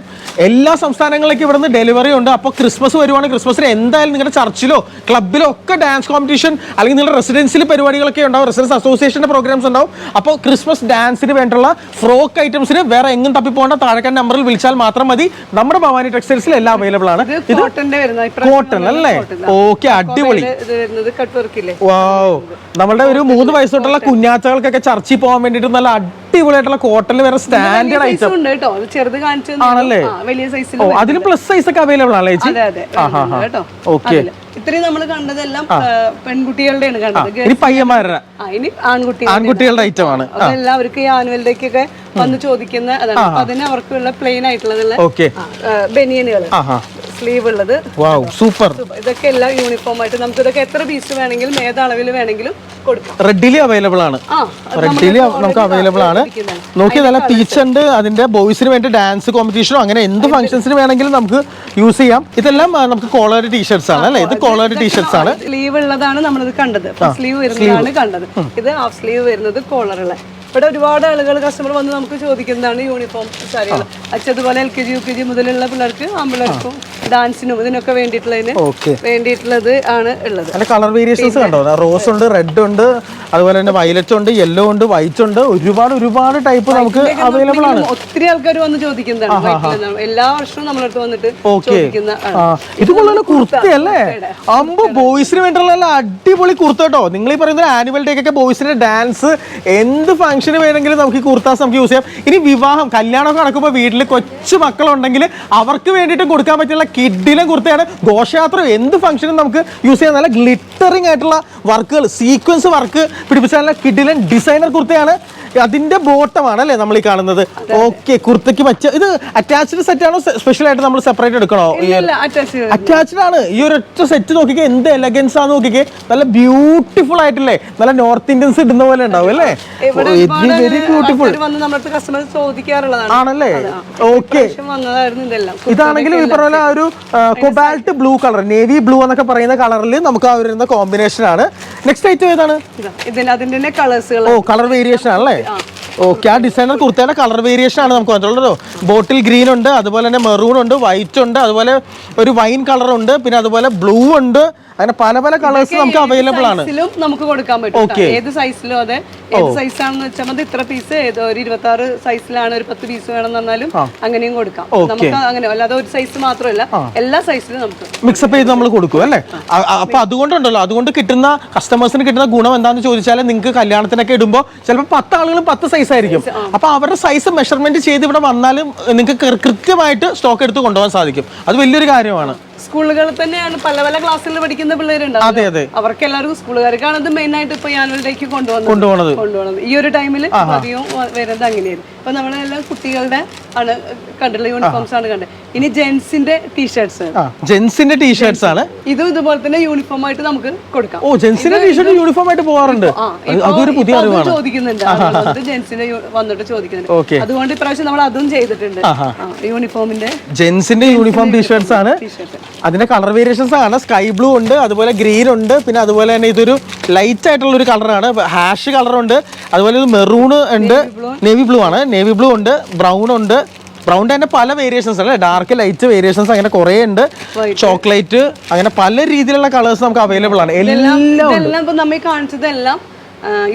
എല്ലാ സംസ്ഥാനങ്ങളിലേക്കും ഇവിടുന്ന് ഡെലിവറി ഉണ്ട്. അപ്പോൾ ക്രിസ്മസ് വരുവാണ്. ക്രിസ്മസിന് എന്തായാലും നിങ്ങളുടെ ചർച്ചിലോ ക്ലബിലോ ഒക്കെ ഡാൻസ് കോമ്പറ്റീഷൻ അല്ലെങ്കിൽ നിങ്ങളുടെ റെസിഡൻസിൽ പരിപാടികളൊക്കെ ഉണ്ടാവും, റെസിഡൻസ് അസോസിയേഷന്റെ പ്രോഗ്രാംസ് ഉണ്ടാവും. അപ്പോൾ ക്രിസ്മസ് ഡാൻസിന് വേണ്ടിയുള്ള ഫ്രോക്ക് ഐറ്റംസിന് വേറെ എങ്ങും തപ്പിപ്പോണ്ട, താഴെക്കാൻ നമ്പറിൽ വിളിച്ചാൽ മാത്രം മതി. നമ്മുടെ ഭവാനി ടെക്സ്റ്റൈൽസിൽ എല്ലാം അവൈലബിൾ ആണ്. ഇത് കോട്ടൺ അല്ലേ? ഓക്കെ, അടിപൊളി. വാവ്, നമ്മളുടെ ഒരു 3 വയസ്സ് തൊട്ടുള്ള കുഞ്ഞാച്ചകൾക്കൊക്കെ ചർച്ചിൽ പോകാൻ വേണ്ടിയിട്ട് നല്ല അടിപൊളിയായിട്ടുള്ള കോട്ടണിൽ വേറെ സ്റ്റാൻഡേർഡ് ഐറ്റം ആണല്ലേ? അതിന് പ്ലസ് സൈസ് ഒക്കെ അവൈലബിൾ ആണല്ലേ ചേച്ചി? ഓക്കെ, ഇത്രയും നമ്മൾ കണ്ടതെല്ലാം പെൺകുട്ടികളുടെയാണ് കണ്ടത്. ഇനി പയ്യന്മാരുടെ, ഇനി ആൺകുട്ടികളുടെ ഐറ്റം ആണ്. എല്ലാവർക്കും ഈ ആനുവൽ ഡേക്കൊക്കെ വന്ന് ചോദിക്കുന്ന അതാണ്. അതിന് അവർക്കുള്ള പ്ലെയിൻ ആയിട്ടുള്ള ബനിയനുകൾ, സ്ലീവ് ഉള്ളത്. സൂപ്പർ. ഇതൊക്കെ എല്ലാം യൂണിഫോം ആയിട്ട് നമുക്ക് ഇതൊക്കെ എത്ര പീസ് വേണമെങ്കിലും ഏത് അളവിൽ വേണമെങ്കിലും കൊടുക്കാം. റെഡിലി അവൈലബിൾ ആണ്. റെഡിലി നമുക്ക് അവൈലബിൾ ആണ്. നോക്കി, നല്ല പീച്ച് ഉണ്ട്. അതിന്റെ ബോയ്സിന് വേണ്ടി ഡാൻസ് കോമ്പറ്റീഷനോ അങ്ങനെ എന്ത് ഫംഗ്ഷൻസിന് വേണമെങ്കിലും നമുക്ക് യൂസ് ചെയ്യാം. ഇതെല്ലാം നമുക്ക് കോളർ ടീഷർട്സ് ആണ് അല്ലേ? ഇത് കോളർ ടീഷർട്സ് ആണ്. സ്ലീവ് ഉള്ളതാണ് നമ്മളിത് കണ്ടത്. സ്ലീവ് വരുന്നതാണ് കണ്ടത്. ഇത് ഹാഫ് സ്ലീവ് വരുന്നത് കോളറുള്ള. ഇവിടെ ഒരുപാട് ആളുകൾ കസ്റ്റമർ വന്ന് നമുക്ക് ചോദിക്കുന്നതാണ് യൂണിഫോം സാരികൾ. അതുപോലെ LKG UKG മുതലുള്ള പിള്ളേർക്ക് ആമ്പിള്ളേർക്കും ഡാൻസിനും ഇതിനൊക്കെ വേണ്ടിയിട്ടുള്ളത് ആണ് ഉള്ളത്. കളർ വേരിയേഷൻസ് കണ്ടോ? റോസ് ഉണ്ട്, റെഡ് ഉണ്ട്, അതുപോലെ തന്നെ വയലറ്റ് ഉണ്ട്, യെല്ലോ ഉണ്ട്, വൈറ്റ് ഉണ്ട്. ഒരുപാട് ടൈപ്പ് നമുക്ക് അവൈലബിൾ ആണ്. ഒത്തിരി ആൾക്കാർ വന്ന് ചോദിക്കുന്നതാണ്. എല്ലാ വർഷവും നമ്മളടുത്ത് വന്നിട്ട് ചോദിക്കുന്ന. ഇതുപോലുള്ള കുർത്തയല്ലേ? അമ്പോ, ബോയ്സിന് വേണ്ടിയുള്ള നല്ല അടിപൊളി കുർത്ത കേട്ടോ. നിങ്ങൾ ഈ പറയുന്ന ആനുവൽ ഡേക്കൊക്കെ ബോയ്സിന്റെ ഡാൻസ് എന്ത് ഫംഗ്ഷന് വേണമെങ്കിലും നമുക്ക് ഈ കുർത്താസ് നമുക്ക് യൂസ് ചെയ്യാം. ഇനി വിവാഹം, കല്യാണമൊക്കെ നടക്കുമ്പോൾ വീട്ടിൽ കൊച്ചു മക്കളുണ്ടെങ്കിൽ അവർക്ക് വേണ്ടിയിട്ട് കൊടുക്കാൻ പറ്റുള്ള കിഡിലെ കുർത്തയാണ്. ഘോഷയാത്ര, എന്ത് ഫംഗ്ഷനും നമുക്ക് യൂസ് ചെയ്യാൻ നല്ല ഗ്ലിറ്ററിംഗ് ആയിട്ടുള്ള വർക്കുകൾ, സീക്വൻസ് വർക്ക് പിടിപ്പിച്ച നല്ല കിഡിലൻ ഡിസൈനർ കുർത്തയാണ്. അതിന്റെ ബോട്ടമാണ് അല്ലേ നമ്മൾ ഈ കാണുന്നത്? ഓക്കെ, കുർത്തയ്ക്ക് പറ്റിയ ഇത് അറ്റാച്ച്ഡ് സെറ്റ് ആണോ? സ്പെഷ്യൽ ആയിട്ട് നമ്മൾ സെപ്പറേറ്റ് എടുക്കണോ? അറ്റാച്ച്ഡ് ആണ്. ഈ ഒരൊറ്റ സെറ്റ് നോക്കിക്കേ, എന്ത് എലഗൻസ് ആണ് നോക്കിക്കേ. നല്ല ബ്യൂട്ടിഫുൾ ആയിട്ടില്ലേ? നല്ല നോർത്ത് ഇന്ത്യൻസ് ഇടുന്ന പോലെ ഉണ്ടാവും അല്ലേ? വെരി ബ്യൂട്ടിഫുൾ ആണല്ലേ? ഓക്കെ, ഇതാണെങ്കിലും ഈ പറഞ്ഞ പോലെ ഒരു cobalt blue colour, navy blue എന്നൊക്കെ പറയുന്ന കളറിൽ നമുക്ക് ആ വരുന്ന കോമ്പിനേഷൻ ആണ്. നെക്സ്റ്റ് ഐറ്റം ഏതാണ്? ഓ, കളർ വേരിയേഷൻ ആണല്ലേ? ഓക്കെ, ആ ഡിസൈനർ കുർത്തയുടെ കളർ വേരിയേഷൻ ആണ് നമുക്ക് വന്നിട്ടുള്ളതോ. ബോട്ടിൽ ഗ്രീൻ ഉണ്ട്, അതുപോലെ തന്നെ മെറൂൺ ഉണ്ട്, വൈറ്റ് ഉണ്ട്, അതുപോലെ ഒരു വൈൻ കളർ ഉണ്ട്, പിന്നെ അതുപോലെ ബ്ലൂ ഉണ്ട്. അങ്ങനെ പല കളേഴ്സ് നമുക്ക് അവൈലബിൾ ആണ്. നമുക്ക് കൊടുക്കാൻ പറ്റും. ഏത് സൈസിലും അതെ ഏത് സൈസ് ആണെന്ന് വെച്ചാൽ മതി, ഇത്ര പീസ് ഒരു 26 സൈസിലാണ്, ഒരു 10 പീസ് വേണമെന്ന് പറഞ്ഞാലും അങ്ങനെയും കൊടുക്കാം. നമുക്ക് അങ്ങനെ അല്ലാതെ ഒരു സൈസ് മാത്രമല്ല, എല്ലാ സൈസിലും നമുക്ക് മിക്സപ്പ് ചെയ്ത് നമ്മൾ കൊടുക്കും അല്ലേ. അപ്പൊ അതുകൊണ്ടുണ്ടല്ലോ, അതുകൊണ്ട് കിട്ടുന്ന കസ്റ്റമേഴ്സിന് കിട്ടുന്ന ഗുണം എന്താണെന്ന് ചോദിച്ചാൽ, നിങ്ങൾക്ക് കല്യാണത്തിനൊക്കെ ഇടുമ്പോൾ ചിലപ്പോൾ 10 ആളുകളും 10 സൈസ് ആയിരിക്കും. അപ്പൊ അവരുടെ സൈസ് മെഷർമെന്റ് ചെയ്ത് ഇവിടെ വന്നാലും നിങ്ങൾക്ക് കൃത്യമായിട്ട് സ്റ്റോക്ക് എടുത്ത് കൊണ്ടുപോകാൻ സാധിക്കും. അത് വലിയൊരു കാര്യമാണ്. സ്കൂളുകളിൽ തന്നെയാണ് പല പല ക്ലാസ്സിൽ പഠിക്കുന്ന പിള്ളേരുണ്ടാവും. അതെ അതെ, അവർക്ക് എല്ലാവർക്കും സ്കൂളുകാർക്കാണ് ഇത് മെയിൻ ആയിട്ട് ഇപ്പൊ ആനുവൽ ഡേക്ക് കൊണ്ടുപോകുന്നത്. ഈ ഒരു ടൈമിൽ അധികം വരുന്നത് അങ്ങനെയായിരുന്നു. ഇപ്പൊ നമ്മളെല്ലാം കുട്ടികളുടെ ആണ് കണ്ടുള്ള യൂണിഫോംസ് ആണ് കണ്ടത്. ഇനി ജെൻസിന്റെ ടീഷർട്സ്, ജെൻസിന്റെ ടീഷർട്സ് ആണ്. ഇതും ഇതുപോലെ തന്നെ യൂണിഫോം ആയിട്ട് നമുക്ക് കൊടുക്കാം. ഓ, ജെൻസിന്റെ ടീഷർട്ട് യൂണിഫോം ആയിട്ട് പോകാറുണ്ട്. അതൊരു പുതിയ അറിവാണ്. ചോദിക്കുന്നുണ്ട്, ജെൻസിന്റെ വന്നിട്ട് ചോദിക്കുന്നുണ്ട്. അതുകൊണ്ട് ഇപ്രാവശ്യം നമ്മൾ അതും ചെയ്തിട്ടുണ്ട്. യൂണിഫോമിന്റെ ജെൻസിന്റെ യൂണിഫോം ടീഷർട്സ് ആണ്. അതിന്റെ കളർ വേരിയേഷൻസ് ആണ്. സ്കൈ ബ്ലൂ ഉണ്ട്, അതുപോലെ ഗ്രീൻ ഉണ്ട്, പിന്നെ അതുപോലെ തന്നെ ഇതൊരു ലൈറ്റ് ആയിട്ടുള്ള ഒരു കളറാണ്, ഹാഷ് കളർ ഉണ്ട്, അതുപോലെ ഇത് മെറൂൺ ഉണ്ട്, നേവി ബ്ലൂ ആണ്, നേവി ബ്ലൂ ഉണ്ട്, ബ്രൗൺ ഉണ്ട്. ബ്രൗണിന്റെ തന്നെ പല വേരിയേഷൻസ് അല്ലേ, ഡാർക്ക് ലൈറ്റ് വേരിയേഷൻസ് അങ്ങനെ കുറേ ഉണ്ട്, ചോക്ലേറ്റ്, അങ്ങനെ പല രീതിയിലുള്ള കളേഴ്സ് നമുക്ക് അവൈലബിൾ ആണ്. എല്ലാം നമ്മൾ കാണിച്ചതെല്ലാം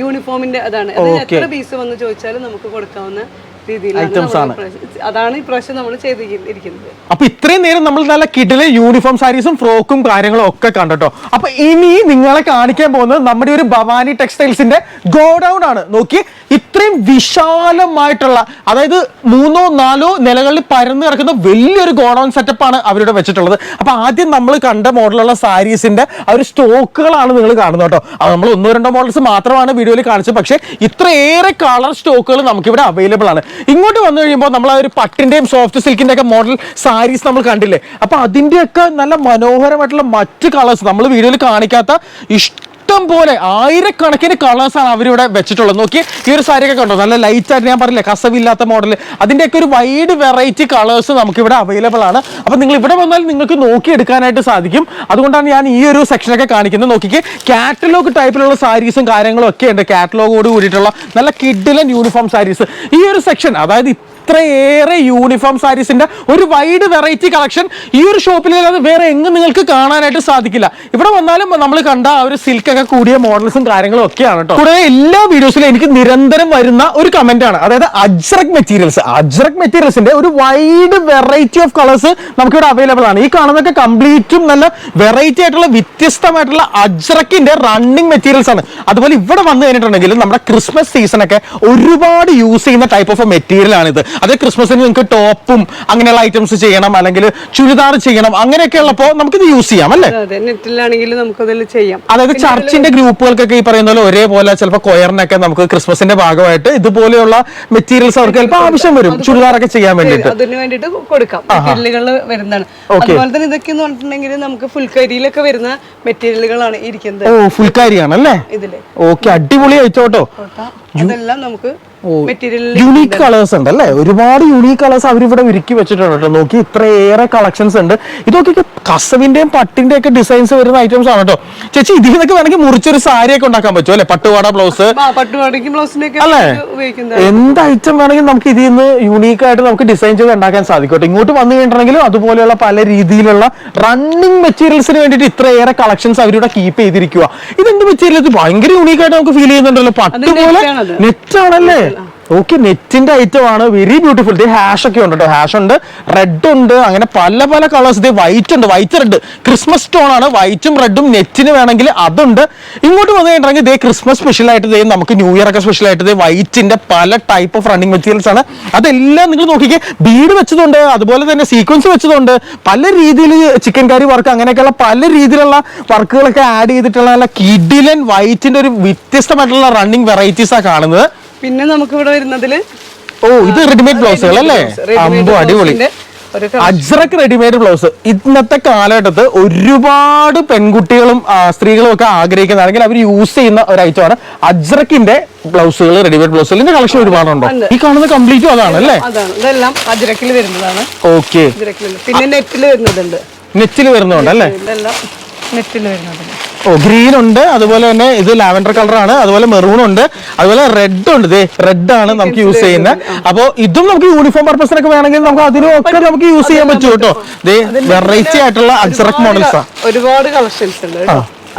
യൂണിഫോമിന്റെ അതാണ്. എത്ര പീസ് വന്ന് ചോദിച്ചാലും നമുക്ക് കൊടുക്കാവുന്ന ഐറ്റംസ് ആണ്. അതാണ് ഈ പ്രാവശ്യം നമ്മൾ ചെയ്തിരിക്കുന്നത്. അപ്പൊ ഇത്രയും നേരം നമ്മൾ നല്ല കിഡിലെ യൂണിഫോം സാരീസും ഫ്രോക്കും കാര്യങ്ങളും ഒക്കെ കണ്ടോ. അപ്പൊ ഇനി നിങ്ങളെ കാണിക്കാൻ പോകുന്നത് നമ്മുടെ ഒരു ഭവാനി ടെക്സ്റ്റൈൽസിന്റെ ഗോഡൌൺ ആണ്. നോക്കി, ഇത്രയും വിശാലമായിട്ടുള്ള, അതായത് 3-4 നിലകളിൽ പരന്നു കിടക്കുന്ന വലിയൊരു ഗോഡൌൺ സെറ്റപ്പ് ആണ് അവരുടെ വെച്ചിട്ടുള്ളത്. അപ്പൊ ആദ്യം നമ്മൾ കണ്ട മോഡലുള്ള സാരീസിന്റെ ആ ഒരു സ്റ്റോക്കുകളാണ് നിങ്ങൾ കാണുന്നത് കേട്ടോ. അത് നമ്മൾ 1-2 മോഡൽസ് മാത്രമാണ് വീഡിയോയിൽ കാണിച്ചത്, പക്ഷേ ഇത്രയേറെ കളർ സ്റ്റോക്കുകൾ നമുക്കിവിടെ അവൈലബിൾ ആണ്. ഇങ്ങോട്ട് വന്നു കഴിയുമ്പോൾ നമ്മൾ ആ ഒരു പട്ടിന്റെയും സോഫ്റ്റ് സിൽക്കിന്റെ ഒക്കെ മോഡൽ സാരീസ് നമ്മൾ കണ്ടില്ലേ. അപ്പൊ അതിന്റെയൊക്കെ നല്ല മനോഹരമായിട്ടുള്ള മറ്റ് കളേഴ്സ് നമ്മൾ വീഡിയോയിൽ കാണിക്കാത്ത ഇഷ്ടം പോലെ ആയിരക്കണക്കിന് കളേഴ്സാണ് അവരിവിടെ വെച്ചിട്ടുള്ളത്. നോക്കി, ഈ ഒരു സാരിയൊക്കെ കണ്ടോ, നല്ല ലൈറ്റ് ആയിട്ട്, ഞാൻ പറഞ്ഞില്ലേ കസവില്ലാത്ത മോഡൽ, അതിൻ്റെയൊക്കെ ഒരു വൈഡ് വെറൈറ്റി കളേഴ്സ് നമുക്കിവിടെ അവൈലബിൾ ആണ്. അപ്പം നിങ്ങൾ ഇവിടെ വന്നാൽ നിങ്ങൾക്ക് നോക്കിയെടുക്കാനായിട്ട് സാധിക്കും. അതുകൊണ്ടാണ് ഞാൻ ഈ ഒരു സെക്ഷനൊക്കെ കാണിക്കുന്നത്. നോക്കിക്ക്, കാറ്റലോഗ് ടൈപ്പിലുള്ള സാരീസും കാര്യങ്ങളും ഒക്കെ ഉണ്ട്. കാറ്റലോഗോട് കൂടിയിട്ടുള്ള നല്ല കിഡിലൻ യൂണിഫോം സാരീസ് ഈ ഒരു സെക്ഷൻ, അതായത് ഇത്രയേറെ യൂണിഫോം സാരീസിന്റെ ഒരു വൈഡ് വെറൈറ്റി കളക്ഷൻ ഈ ഒരു ഷോപ്പിൽ വേറെ എങ്ങും നിങ്ങൾക്ക് കാണാനായിട്ട് സാധിക്കില്ല. ഇവിടെ വന്നാലും നമ്മൾ കണ്ട ആ ഒരു സിൽക്ക് ഒക്കെ കൂടിയ മോഡൽസും കാര്യങ്ങളും ഒക്കെയാണ് കേട്ടോ. കൂടെ എല്ലാ വീഡിയോസിലും എനിക്ക് നിരന്തരം വരുന്ന ഒരു കമന്റ് ആണ്, അതായത് അജ്രക് മെറ്റീരിയൽസിന്റെ ഒരു വൈഡ് വെറൈറ്റി ഓഫ് കളേഴ്സ് നമുക്കിവിടെ അവൈലബിൾ ആണ്. ഈ കാണുന്നതൊക്കെ കംപ്ലീറ്റും നല്ല വെറൈറ്റി ആയിട്ടുള്ള വ്യത്യസ്തമായിട്ടുള്ള അജ്രക്കിന്റെ റണ്ണിങ് മെറ്റീരിയൽസ് ആണ്. അതുപോലെ ഇവിടെ വന്നു കഴിഞ്ഞിട്ടുണ്ടെങ്കിൽ നമ്മുടെ ക്രിസ്മസ് സീസണൊക്കെ ഒരുപാട് യൂസ് ചെയ്യുന്ന ടൈപ്പ് ഓഫ് മെറ്റീരിയൽ ആണിത്. അത് ക്രിസ്മസിന് നിങ്ങൾക്ക് ടോപ്പും അങ്ങനെയുള്ള ഐറ്റംസ് ചെയ്യണം, അല്ലെങ്കിൽ ചുരിദാർ ചെയ്യണം, അങ്ങനെയൊക്കെ ഉള്ളപ്പോൾ നമുക്കിത് യൂസ് ചെയ്യാം അല്ലേ. നെറ്റിലാണെങ്കിലും നമുക്കതിൽ ചെയ്യാം. അതായത് ചർച്ചിന്റെ ഗ്രൂപ്പുകൾക്കൊക്കെ ഈ പറയുന്ന പോലെ ഒരേപോലെ ചിലപ്പോൾ കൊയറിനൊക്കെ നമുക്ക് ക്രിസ്മസിന്റെ ഭാഗമായിട്ട് ഇതുപോലെയുള്ള മെറ്റീരിയൽസ് അവർക്ക് ചിലപ്പോൾ ആവശ്യം വരും, ചുരിദാറൊക്കെ ചെയ്യാൻ വേണ്ടിയിട്ട്. അതിന് വേണ്ടിയിട്ട് കൊടുക്കാം, മെറ്റീരിയലുകൾ വരുന്നതാണ്. അതുപോലെ തന്നെ ഇതൊക്കെ എന്ന് പറഞ്ഞിട്ടുണ്ടെങ്കിൽ നമുക്ക് ഫുൾക്കാരിയിലൊക്കെ വരുന്ന മെറ്റീരിയലുകളാണ് ഇരിക്കുന്നത്. ഓ, ഫുൾക്കാരിയാണ് അല്ലേ. ഇതില് ഓക്കെ, അടിപൊളി അയച്ചോട്ടോ. അതെല്ലാം നമുക്ക് യൂണീക്ക് കളേഴ്സ് ഉണ്ട് അല്ലേ, ഒരുപാട് യൂണീക്ക് കളേഴ്സ് അവരിവിടെ ഒരുക്കി വെച്ചിട്ടുണ്ട് കേട്ടോ. നോക്കി, ഇത്രയേറെ കളക്ഷൻസ് ഉണ്ട്. ഇതൊക്കെ കസവിന്റെയും പട്ടിന്റെയും ഒക്കെ ഡിസൈൻസ് വരുന്ന ഐറ്റംസ് ആണ് കേട്ടോ. ചേച്ചി, ഇതിൽ നിന്നൊക്കെ വേണമെങ്കിൽ മുറിച്ചൊരു സാരി ഒക്കെ ഉണ്ടാക്കാൻ പറ്റും അല്ലെ, പട്ടുപാട ബ്ലൗസ് അല്ലേ, എന്ത് ഐറ്റം വേണമെങ്കിലും നമുക്ക് ഇതിൽ നിന്ന് യൂണീക്ക് ആയിട്ട് നമുക്ക് ഡിസൈൻ ചെയ്ത് ഉണ്ടാക്കാൻ സാധിക്കും കേട്ടോ. ഇങ്ങോട്ട് വന്നു കഴിഞ്ഞിട്ടുണ്ടെങ്കിലും അതുപോലെയുള്ള പല രീതിയിലുള്ള റണ്ണിങ് മെറ്റീരിയൽസിന് വേണ്ടിയിട്ട് ഇത്രയേറെ കളക്ഷൻസ് അവരിവിടെ കീപ്പ് ചെയ്തിരിക്കുക. ഇതെന്ത് മെറ്റീരിയൽ, ഭയങ്കര യൂണീക്ക് ആയിട്ട് നമുക്ക് ഫീൽ ചെയ്യുന്നുണ്ടല്ലോ, പട്ട് പോലെ നെറ്റ് ആണല്ലേ. ഓക്കെ, നെറ്റിന്റെ ഐറ്റം ആണ്, വെരി ബ്യൂട്ടിഫുൾ. ഹാഷ് ഒക്കെ ഉണ്ട് കേട്ടോ, ഹാഷ് ഉണ്ട്, റെഡ് ഉണ്ട്, അങ്ങനെ പല പല കളേഴ്സ്. ഇത് വൈറ്റ് ഉണ്ട്, വൈറ്റ് റെഡ്, ക്രിസ്മസ് സ്റ്റോൺ ആണ്, വൈറ്റും റെഡും നെറ്റിന് വേണമെങ്കിൽ അതുണ്ട്. ഇങ്ങോട്ട് വന്നു കഴിഞ്ഞിട്ടുണ്ടെങ്കിൽ ഇതേ ക്രിസ്മസ് സ്പെഷ്യൽ ആയിട്ട് നമുക്ക് ന്യൂ ഇയർ ഒക്കെ സ്പെഷ്യൽ ആയിട്ട് വൈറ്റിന്റെ പല ടൈപ്പ് ഓഫ് റണ്ണിങ് മെറ്റീരിയൽസ് ആണ്. അതെല്ലാം നിങ്ങൾ നോക്കിക്കേ, ബീഡ് വെച്ചതുണ്ട്, അതുപോലെ തന്നെ സീക്വൻസ് വെച്ചതുണ്ട്, പല രീതിയിൽ ചിക്കൻ കറി വർക്ക്, അങ്ങനെയൊക്കെയുള്ള പല രീതിയിലുള്ള വർക്കുകളൊക്കെ ആഡ് ചെയ്തിട്ടുള്ള നല്ല കിഡിലൻ വൈറ്റിന്റെ ഒരു വ്യത്യസ്തമായിട്ടുള്ള റണ്ണിങ് വെറൈറ്റീസ് ആണ് കാണുന്നത്. പിന്നെ നമുക്ക് ഇവിടെ വരുന്നതില് ഇത് റെഡിമെയ്ഡ് ബ്ലൗസുകൾ അല്ലേ, അമ്പോ അടിപൊളി. അജ്രക് റെഡിമെയ്ഡ് ബ്ലൗസ് ഇന്നത്തെ കാലഘട്ടത്ത് ഒരുപാട് പെൺകുട്ടികളും സ്ത്രീകളും ഒക്കെ ആഗ്രഹിക്കുന്ന, അല്ലെങ്കിൽ അവർ യൂസ് ചെയ്യുന്ന ഒരു ഐറ്റം ആണ് അജ്രക്കിന്റെ ബ്ലൗസുകൾ, റെഡിമെയ്ഡ് ബ്ലൗസുകൾ. ഇതിന്റെ കളക്ഷൻ ഒരുപാടുണ്ടോ? ഈ കാണുന്ന കംപ്ലീറ്റും അതാണ് അല്ലേ. ഇതെല്ലാം അജ്രക്കിൽ വരുന്നതാണ്. ഓക്കെ, പിന്നെ നെറ്റിൽ വരുന്നതുണ്ട്, നെറ്റിൽ വരുന്നുണ്ട് അല്ലേ, നെറ്റിൽ വരുന്നതുണ്ട്. ഓ, ഗ്രീൻ ഉണ്ട്, അതുപോലെ തന്നെ ഇത് ലാവൻഡർ കളറാണ്, അതുപോലെ മെറൂൺ ഉണ്ട്, അതുപോലെ റെഡ് ഉണ്ട്. റെഡ് ആണ് നമുക്ക് യൂസ് ചെയ്യുന്നത്. അപ്പൊ ഇതും നമുക്ക് യൂണിഫോം പർപ്പസിനൊക്കെ വേണമെങ്കിൽ നമുക്ക് അതിനും ഒക്കെ നമുക്ക് യൂസ് ചെയ്യാൻ പറ്റും കേട്ടോ. വെറൈറ്റി ആയിട്ടുള്ള അജ്രക് മോഡൽസ്, ഒരുപാട് കളക്ഷൻസ് ഉണ്ട്.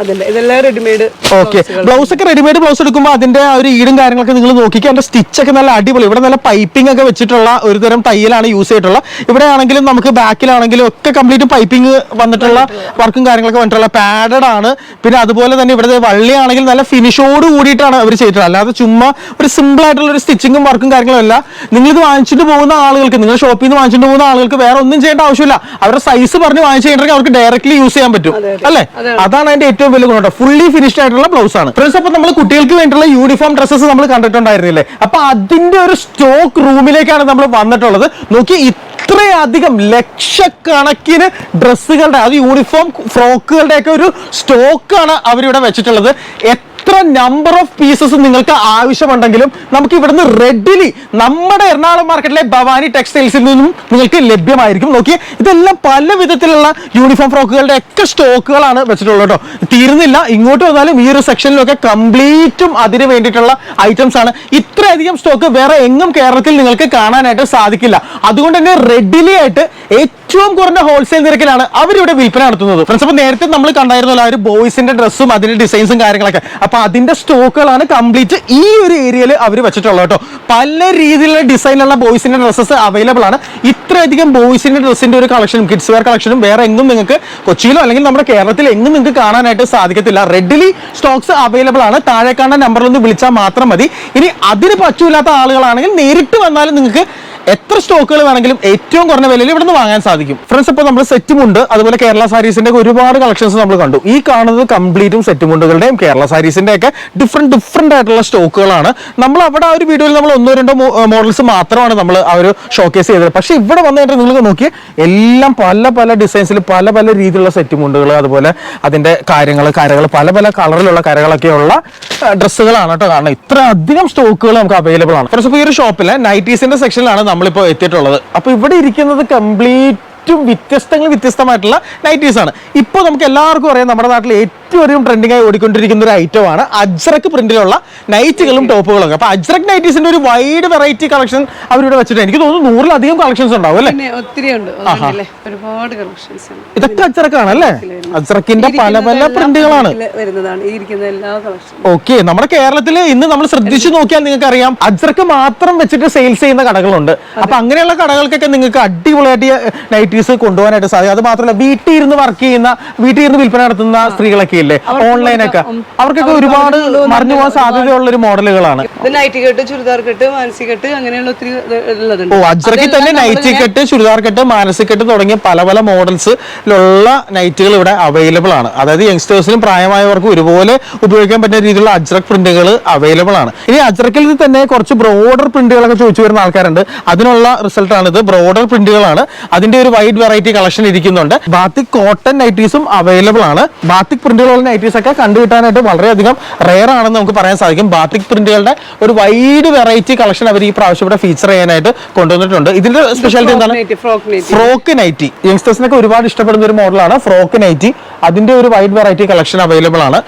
അതല്ല ഇതെല്ലാം റെഡിമെയ്ഡ്. ഓക്കെ, ബ്ലൗസ് ഒക്കെ റെഡിമെയ്ഡ് ബ്ലൗസ് എടുക്കുമ്പോൾ അതിന്റെ ആ ഒരു ഈടും കാര്യങ്ങളൊക്കെ നിങ്ങൾ നോക്കിക്കുക. അതിന്റെ സ്റ്റിച്ച് ഒക്കെ നല്ല അടിപൊളി, ഇവിടെ നല്ല പൈപ്പിംഗ് ഒക്കെ വെച്ചിട്ടുള്ള ഒരു തരം തയ്യലാണ് യൂസ് ചെയ്തിട്ടുള്ള. ഇവിടെ ആണെങ്കിലും നമുക്ക് ബാക്കിലാണെങ്കിലും ഒക്കെ കംപ്ലീറ്റ് പൈപ്പിംഗ് വന്നിട്ടുള്ള വർക്കും കാര്യങ്ങളൊക്കെ വന്നിട്ടുള്ള പാഡഡ് ആണ്. പിന്നെ അതുപോലെ തന്നെ ഇവിടെ വള്ളിയാണെങ്കിൽ നല്ല ഫിനിഷോട് കൂടിയിട്ടാണ് അവർ ചെയ്തിട്ടുള്ളത്. അല്ലാതെ ചുമ്മാ ഒരു സിമ്പിൾ ആയിട്ടുള്ള ഒരു സ്റ്റിച്ചിങ്ങും വർക്കും കാര്യങ്ങളും അല്ല. നിങ്ങളിത് വാങ്ങിച്ചിട്ട് പോകുന്ന ആളുകൾക്ക്, നിങ്ങൾ ഷോപ്പിൽ നിന്ന് വാങ്ങിച്ചിട്ട് പോകുന്ന ആളുകൾക്ക് വേറെ ഒന്നും ചെയ്യേണ്ട ആവശ്യമില്ല. അവരുടെ സൈസ് പറഞ്ഞ് വാങ്ങിച്ചിട്ടുണ്ടെങ്കിൽ അവർക്ക് ഡയറക്ട്ലി യൂസ് ചെയ്യാൻ പറ്റും അല്ലേ? അതാണ് അതിന്റെ ഏറ്റവും വലിയ ഗുണം. ഫുള്ളി ഫിനിഷ്ഡ് ആയിട്ടുള്ള ബ്ലൗസ് ആണ് ഫ്രണ്ട്സ്. അപ്പൊ നമ്മൾ കുട്ടികൾക്ക് വേണ്ടിയുള്ള യൂണിഫോം ഡ്രസ്സസ് നമ്മൾ കണ്ടിട്ടുണ്ടായിരുന്നില്ലേ? അപ്പൊ അതിന്റെ ഒരു സ്റ്റോക്ക് റൂമിലേക്കാണ് നമ്മൾ വന്നിട്ടുള്ളത്. നോക്കി, ഇത്രയധികം ലക്ഷക്കണക്കിന് ഡ്രസ്സുകളുടെ, അത് യൂണിഫോം ഫ്രോക്കുകളുടെ ഒക്കെ ഒരു സ്റ്റോക്കാണ് അവരിവിടെ വെച്ചിട്ടുള്ളത്. എത്ര നമ്പർ ഓഫ് പീസസ് നിങ്ങൾക്ക് ആവശ്യമുണ്ടെങ്കിലും നമുക്ക് ഇവിടുന്ന് റെഡിലി നമ്മുടെ എറണാകുളം മാർക്കറ്റിലെ ഭവാനി ടെക്സ്റ്റൈൽസിൽ നിന്നും നിങ്ങൾക്ക് ലഭ്യമായിരിക്കും. നോക്കിയേ, ഇതെല്ലാം പല വിധത്തിലുള്ള യൂണിഫോം ഫ്രോക്കുകളുടെ ഒക്കെ സ്റ്റോക്കുകളാണ് വെച്ചിട്ടുള്ളത് കേട്ടോ. തീർന്നില്ല, ഇങ്ങോട്ട് വന്നാലും ഈ ഒരു സെക്ഷനിലൊക്കെ കംപ്ലീറ്റും അതിന് വേണ്ടിയിട്ടുള്ള ഐറ്റംസ് ആണ്. ഇത്രയധികം സ്റ്റോക്ക് വേറെ എങ്ങും കേരളത്തിൽ നിങ്ങൾക്ക് കാണാനായിട്ട് സാധിക്കില്ല. അതുകൊണ്ട് തന്നെ റെഡിലി ആയിട്ട് ഏറ്റവും കുറഞ്ഞ ഹോൾസെയിൽ നിരക്കിലാണ് അവരിവിടെ വിൽപ്പന നടത്തുന്നത് ഫ്രണ്ട്സ്. അപ്പൊ നേരത്തെ നമ്മൾ കണ്ടായിരുന്നല്ലോ ആ ഒരു ബോയ്സിന്റെ ഡ്രസ്സും അതിന്റെ ഡിസൈൻസും കാര്യങ്ങളൊക്കെ. അപ്പൊ അതിന്റെ സ്റ്റോക്കുകളാണ് കംപ്ലീറ്റ് ഈ ഒരു ഏരിയയിൽ അവർ വെച്ചിട്ടുള്ളത് കേട്ടോ. പല രീതിയിലുള്ള ഡിസൈനുള്ള ബോയ്സിന്റെ ഡ്രസ്സസ് അവൈലബിൾ ആണ്. ഇത്രയധികം ബോയ്സിന്റെ ഡ്രസ്സിന്റെ ഒരു കളക്ഷനും കിഡ്സ് വെയർ കളക്ഷനും വേറെ എങ്ങും നിങ്ങൾക്ക് കൊച്ചിയിലോ അല്ലെങ്കിൽ നമ്മുടെ കേരളത്തിൽ എങ്ങും നിങ്ങൾക്ക് കാണാനായിട്ട് സാധിക്കത്തില്ല. റെഡിലി സ്റ്റോക്സ് അവൈലബിൾ ആണ്. താഴെ കാണുന്ന നമ്പറിലൊന്ന് വിളിച്ചാൽ മാത്രം മതി. ഇനി അതിന് പറ്റൂലാത്ത ആളുകളാണെങ്കിൽ നേരിട്ട് വന്നാലും നിങ്ങൾക്ക് എത്ര സ്റ്റോക്കുകൾ വേണമെങ്കിലും ഏറ്റവും കുറഞ്ഞ വിലയിൽ ഇവിടെ നിന്ന് വാങ്ങാൻ സാധിക്കും ഫ്രണ്ട്സ്. ഇപ്പോൾ നമ്മൾ സെറ്റുമുണ്ട്, അതുപോലെ കേരള സാരീസിന്റെ ഒരുപാട് കളക്ഷൻസ് നമ്മൾ കണ്ടു. ഈ കാണുന്നത് കംപ്ലീറ്റും സെറ്റുമുണ്ടുകളുടെയും കേരള സാരീസിന്റെ ഒക്കെ ഡിഫറെന്റ് ആയിട്ടുള്ള സ്റ്റോക്കുകളാണ്. നമ്മൾ അവിടെ ആ ഒരു വീഡിയോയിൽ നമ്മൾ 1-2 മോഡൽസ് മാത്രമാണ് നമ്മൾ ആ ഒരു ഷോക്കേസ് ചെയ്തത്. പക്ഷെ ഇവിടെ വന്നിട്ട് നിങ്ങൾ നോക്കിയാൽ എല്ലാം പല ഡിസൈൻസിൽ പല രീതിയിലുള്ള സെറ്റുമുണ്ടുകൾ, അതുപോലെ അതിന്റെ കരകൾ പല കളറിലുള്ള കരകളൊക്കെയുള്ള ഡ്രസ്സുകളാണ് കേട്ടോ. കാരണം ഇത്ര അധികം സ്റ്റോക്കുകൾ നമുക്ക് അവൈലബിൾ ആണ് ഫ്രണ്ട്സ്. ഇപ്പോൾ ഈ ഒരു ഷോപ്പിലെ നൈറ്റീസിന്റെ സെക്ഷനിലാണ് നമ്മളിപ്പോൾ എത്തിയിട്ടുള്ളത്. അപ്പോൾ ഇവിടെ ഇരിക്കുന്നത് കംപ്ലീറ്റും വ്യത്യസ്തമായിട്ടുള്ള നൈറ്റീസ് ആണ്. ഇപ്പോൾ നമുക്ക് എല്ലാവർക്കും അറിയാം, നമ്മുടെ നാട്ടിൽ ഏറ്റവും അധികം ട്രെൻഡിംഗ് ആയി ഓടിക്കൊണ്ടിരിക്കുന്ന ഒരു ഐറ്റമാണ് അജ്രക് പ്രിന്റിലുള്ള നൈറ്റുകളും ടോപ്പുകളും. അപ്പൊ അജ്രക് നൈറ്റീസിന്റെ ഒരു വൈഡ് വെറൈറ്റി കളക്ഷൻ അവരിവിടെ വെച്ചിട്ട് എനിക്ക് തോന്നുന്നു 100-ലധികം കളക്ഷൻസ് ഉണ്ടാവും അല്ലേ? ഒത്തിരി ഉണ്ട്, ഒരുപാട് കളക്ഷൻസ്. ഇതൊക്കെ അജ്രക്കാണ് അല്ലേ? അജ്രക്കിന്റെ പല പ്രിന്റുകളാണ് വരുന്നതാണ് ഈ ഇരിക്കുന്ന എല്ലാ കളക്ഷനും. ഓക്കെ, നമ്മുടെ കേരളത്തിൽ ഇന്ന് നമ്മൾ ശ്രദ്ധിച്ചു നോക്കിയാൽ നിങ്ങൾക്ക് അറിയാം അജ്രക്ക് മാത്രം വെച്ചിട്ട് സെയിൽസ് ചെയ്യുന്ന കടകളുണ്ട്. അപ്പൊ അങ്ങനെയുള്ള കടകൾക്കൊക്കെ നിങ്ങൾക്ക് അടിപൊളിയായിട്ട് നൈറ്റീസ് കൊണ്ടുപോകാനായിട്ട് സാധിക്കും. അത് മാത്രമല്ല വീട്ടിൽ ഇരുന്ന് വർക്ക് ചെയ്യുന്ന, വീട്ടിൽ ഇരുന്ന് വിൽപ്പന നടത്തുന്ന സ്ത്രീകളൊക്കെ ഇല്ലേ, ഓൺലൈനൊക്കെ, അവർക്കൊക്കെ ഒരുപാട് മറിഞ്ഞു പോകാൻ സാധ്യതയുള്ള ഒരു മോഡലുകളാണ്. നൈറ്റി കെട്ട്, ചുരിദാർ കെട്ട്, മാനസി കെട്ട്, അങ്ങനെയുള്ള ഒത്തിരി ഉള്ളതുണ്ട്. ഓ, അജ്രക്കിൽ തന്നെ നൈറ്റി കെട്ട്, ചുരിദാർ കെട്ട്, മാനസി കെട്ട് തുടങ്ങിയ പല മോഡൽസിലുള്ള നൈറ്റുകൾ ഇവിടെ അവൈലബിൾ ആണ്. അതായത് യങ്സ്റ്റേഴ്സിനും പ്രായമായവർക്കും ഒരുപോലെ ഉപയോഗിക്കാൻ പറ്റുന്ന രീതിയിലുള്ള അജ്രക് പ്രിന്റുകൾ അവൈലബിൾ ആണ്. ഇനി അജ്രക്കിൽ തന്നെ കുറച്ച് ബ്രോഡർ പ്രിന്റുകളൊക്കെ ചോദിച്ചു വരുന്ന ആൾക്കാരുണ്ട്. അതിനുള്ള റിസൾട്ടാണ് ഇത്. ബ്രോഡർ പ്രിന്റുകളാണ്. അതിന്റെ ഒരു വൈഡ് വെറൈറ്റി കളക്ഷൻ ഇരിക്കുന്നുണ്ട്. ബാത്തിക് കോട്ടൺ നൈറ്റീസും അവൈലബിൾ ആണ്. ബാത്തിക് പ്രിന്റുകളുള്ള നൈറ്റീസ് ഒക്കെ കണ്ടുകിട്ടാനായിട്ട് വളരെയധികം റെയർ ആണെന്ന് നമുക്ക് പറയാൻ സാധിക്കും. ബാത്തിക് പ്രിന്റുകളുടെ ഒരു വൈഡ് വെറൈറ്റി കളക്ഷൻ അവർ ഈ പ്രാവശ്യം ഇവിടെ ഫീച്ചർ ചെയ്യാനായിട്ട് കൊണ്ടുവന്നിട്ടുണ്ട്. ഇതിന്റെ സ്പെഷ്യാലിറ്റി എന്താണ്? Frock nightie. യങ്സ്റ്റേഴ്സിനൊക്കെ ഒരുപാട് ഇഷ്ടപ്പെടുന്ന ഒരു മോഡലാണ് ഫ്രോക്ക് നൈറ്റി. അതിന്റെ ഒരു വൈഡ് വെറൈറ്റി കളക്ഷൻ അവൈലബിൾ ആണ്.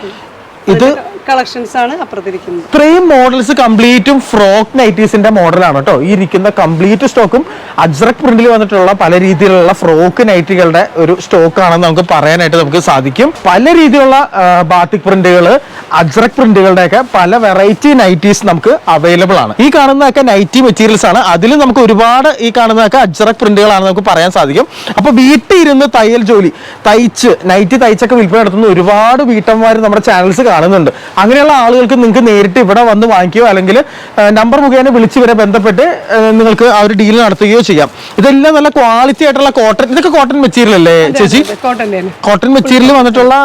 ഇത് കളക്ഷൻസ് ആണ് അപ്പുറത്തിരിക്കുന്നത്. ഇത്രയും മോഡൽസ് കംപ്ലീറ്റും ഫ്രോക്ക് നൈറ്റീസിന്റെ മോഡലാണ് കേട്ടോ. ഈ ഇരിക്കുന്ന കംപ്ലീറ്റ് സ്റ്റോക്കും അജ്രക് പ്രിന്റിൽ വന്നിട്ടുള്ള പല രീതിയിലുള്ള ഫ്രോക്ക് നൈറ്റികളുടെ ഒരു സ്റ്റോക്ക് ആണെന്ന് നമുക്ക് പറയാനായിട്ട് നമുക്ക് സാധിക്കും. പല രീതിയിലുള്ള ബാത്തിക് പ്രിന്റുകൾ, അജ്രക് പ്രിന്റുകളുടെ ഒക്കെ പല വെറൈറ്റി നൈറ്റീസ് നമുക്ക് അവൈലബിൾ ആണ്. ഈ കാണുന്നതൊക്കെ നൈറ്റി മെറ്റീരിയൽസ് ആണ്. അതിൽ നമുക്ക് ഒരുപാട് ഈ കാണുന്നതൊക്കെ അജ്രക് പ്രിന്റുകളാണെന്ന് നമുക്ക് പറയാൻ സാധിക്കും. അപ്പൊ വീട്ടിൽ ഇരുന്ന് തയ്യൽ ജോലി നൈറ്റി തയ്ച്ചൊക്കെ വിൽപ്പന നടത്തുന്ന ഒരുപാട് വീട്ടമ്മമാർ നമ്മുടെ ചാനൽസ് കാണുന്നുണ്ട്. അങ്ങനെയുള്ള ആളുകൾക്ക് നിങ്ങൾക്ക് നേരിട്ട് ഇവിടെ വന്ന് വാങ്ങിക്കുകയോ അല്ലെങ്കിൽ നമ്പർ മുഖേന വിളിച്ച് വരെ ബന്ധപ്പെട്ട് നിങ്ങൾക്ക് ആ ഒരു ഡീൽ നടത്തുകയോ ചെയ്യാം. ഇതെല്ലാം നല്ല ക്വാളിറ്റി ആയിട്ടുള്ള കോട്ടൺ, ഇതൊക്കെ കോട്ടൺ മെറ്റീരിയൽ അല്ലേ ചേച്ചി? കോട്ടൺ മെറ്റീരിയൽ വന്നിട്ടുള്ള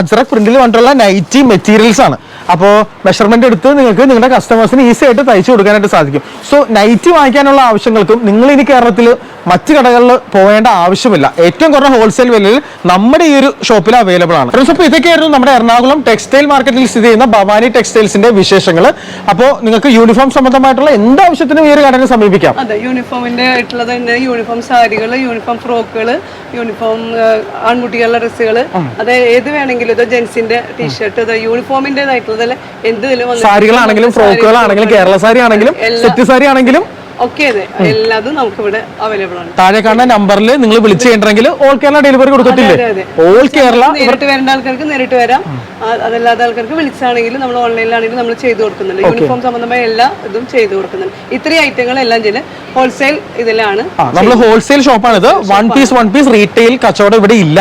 അജ്രക് പ്രിന്റിൽ വന്നിട്ടുള്ള നൈറ്റി മെറ്റീരിയൽസ് ആണ്. അപ്പോൾ മെഷർമെന്റ് എടുത്ത് നിങ്ങൾക്ക് നിങ്ങളുടെ കസ്റ്റമേഴ്സിന് ഈസി ആയിട്ട് തയ്ച്ചു കൊടുക്കാനായിട്ട് സാധിക്കും. സോ നൈറ്റി വാങ്ങിക്കാനുള്ള ആവശ്യങ്ങൾക്കും നിങ്ങൾ ഇനി കേരളത്തിൽ മറ്റു കടകളിൽ പോകേണ്ട ആവശ്യമില്ല. ഏറ്റവും കുറഞ്ഞ ഹോൾസെയിൽ വിലയിൽ നമ്മുടെ ഈ ഒരു ഷോപ്പിൽ അവൈലബിൾ ആണ്. ഫ്രണ്ട്സ്, അപ്പോൾ ഇതൊക്കെയായിരുന്നു നമ്മുടെ എറണാകുളം ടെക്സ്റ്റൈൽ മാർക്കറ്റിൽ സ്ഥിതി ചെയ്യുന്ന ഭവാനി ടെക്സ്റ്റൈൽസിന്റെ വിശേഷങ്ങൾ. അപ്പോൾ നിങ്ങൾക്ക് യൂണിഫോം സംബന്ധമായിട്ടുള്ള എന്താവശ്യത്തിനും ഈ ഒരു കടനെ സമീപിക്കാം. അതെ, യൂണിഫോമിന്റെ ആയിട്ടുള്ളത് തന്നെ യൂണിഫോം സാരികൾ, യൂണിഫോം ഫ്രോക്കുകൾ, യൂണിഫോം ആൺകുട്ടികളുടെ ഡ്രസ്സുകൾ, അത് ഏത് വേണമെങ്കിലും, ഇത് ജെൻസിന്റെ ടീഷർട്ട്, ഇത് യൂണിഫോമിന്റേതായിട്ടുള്ള എന്ത് സാരികളാണെങ്കിലും ഫ്രോക്കുകളാണെങ്കിലും കേരള സാരി ആണെങ്കിലും സെറ്റ് സാരി ആണെങ്കിലും ഓക്കെ അതെ എല്ലാതും നമുക്ക് ഇവിടെ അവൈലബിൾ ആണ്. താഴെ കാണുന്ന നമ്പറിൽ നിങ്ങൾ വിളിച്ചു കഴിഞ്ഞിട്ടുണ്ടെങ്കിൽ ഓൾ കേരള ഡെലിവറി കൊടുക്കത്തില്ലേ? ഓൾ കേരള നേരിട്ട് വരേണ്ട ആൾക്കാർക്ക് നേരിട്ട് വരാം, അതല്ലാത്ത ആൾക്കാർക്ക് വിളിച്ചാണെങ്കിലും നമ്മൾ ഓൺലൈനിലാണെങ്കിലും നമ്മൾ ചെയ്തു കൊടുക്കുന്നുണ്ട്. യൂണിഫോം സംബന്ധമായ എല്ലാ ഇതും ചെയ്തു കൊടുക്കുന്നുണ്ട്. ഇത്രയും ഐറ്റങ്ങൾ എല്ലാം ചെയ്യുന്നത് ഹോൾസെയിൽ ഇതിലാണ്. നമ്മൾ ഹോൾസെയിൽ ഷോപ്പാണ് ഇത്. വൺ പീസ് റീറ്റെയിൽ കച്ചവടം ഇവിടെ ഇല്ല.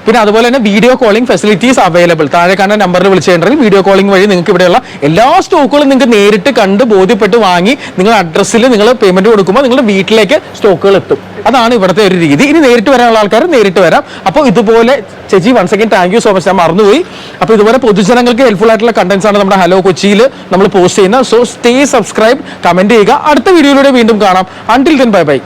പിന്നെ അതുപോലെ തന്നെ വീഡിയോ കോളിംഗ് ഫെസിലിറ്റീസ് അവൈലബിൾ. താഴെ കാണുന്ന നമ്പറിൽ വിളിച്ചു കഴിഞ്ഞാൽ വീഡിയോ കോളിംഗ് വഴി നിങ്ങൾക്ക് ഇവിടെയുള്ള എല്ലാ സ്റ്റോക്കുകളും നിങ്ങൾക്ക് നേരിട്ട് കണ്ട് ബോധ്യപ്പെട്ട് വാങ്ങി നിങ്ങൾ അഡ്രസ്സിൽ നിങ്ങൾ പേയ്മെന്റ് കൊടുക്കുമ്പോൾ നിങ്ങളുടെ വീട്ടിലേക്ക് സ്റ്റോക്കുകൾ എത്തും. അതാണ് ഇവിടുത്തെ ഒരു രീതി. ഇനി നേരിട്ട് വരാനുള്ള ആൾക്കാർ നേരിട്ട് വരാം. അപ്പോൾ ഇതുപോലെ ചേച്ചി once again thank you so much. ഞാൻ മറന്നുപോയി. അപ്പോൾ ഇതുപോലെ പൊതുജനങ്ങൾക്ക് ഹെൽപ്ഫുൾ ആയിട്ടുള്ള കണ്ടന്റ്സ് ആണ് നമ്മുടെ ഹലോ കൊച്ചിയിൽ നമ്മൾ പോസ്റ്റ് ചെയ്യുന്നത്. സോ സ്റ്റേ സബ്സ്ക്രൈബ്, കമന്റ് ചെയ്യുക. അടുത്ത വീഡിയോയിലൂടെ വീണ്ടും കാണാം. Until then bye bye.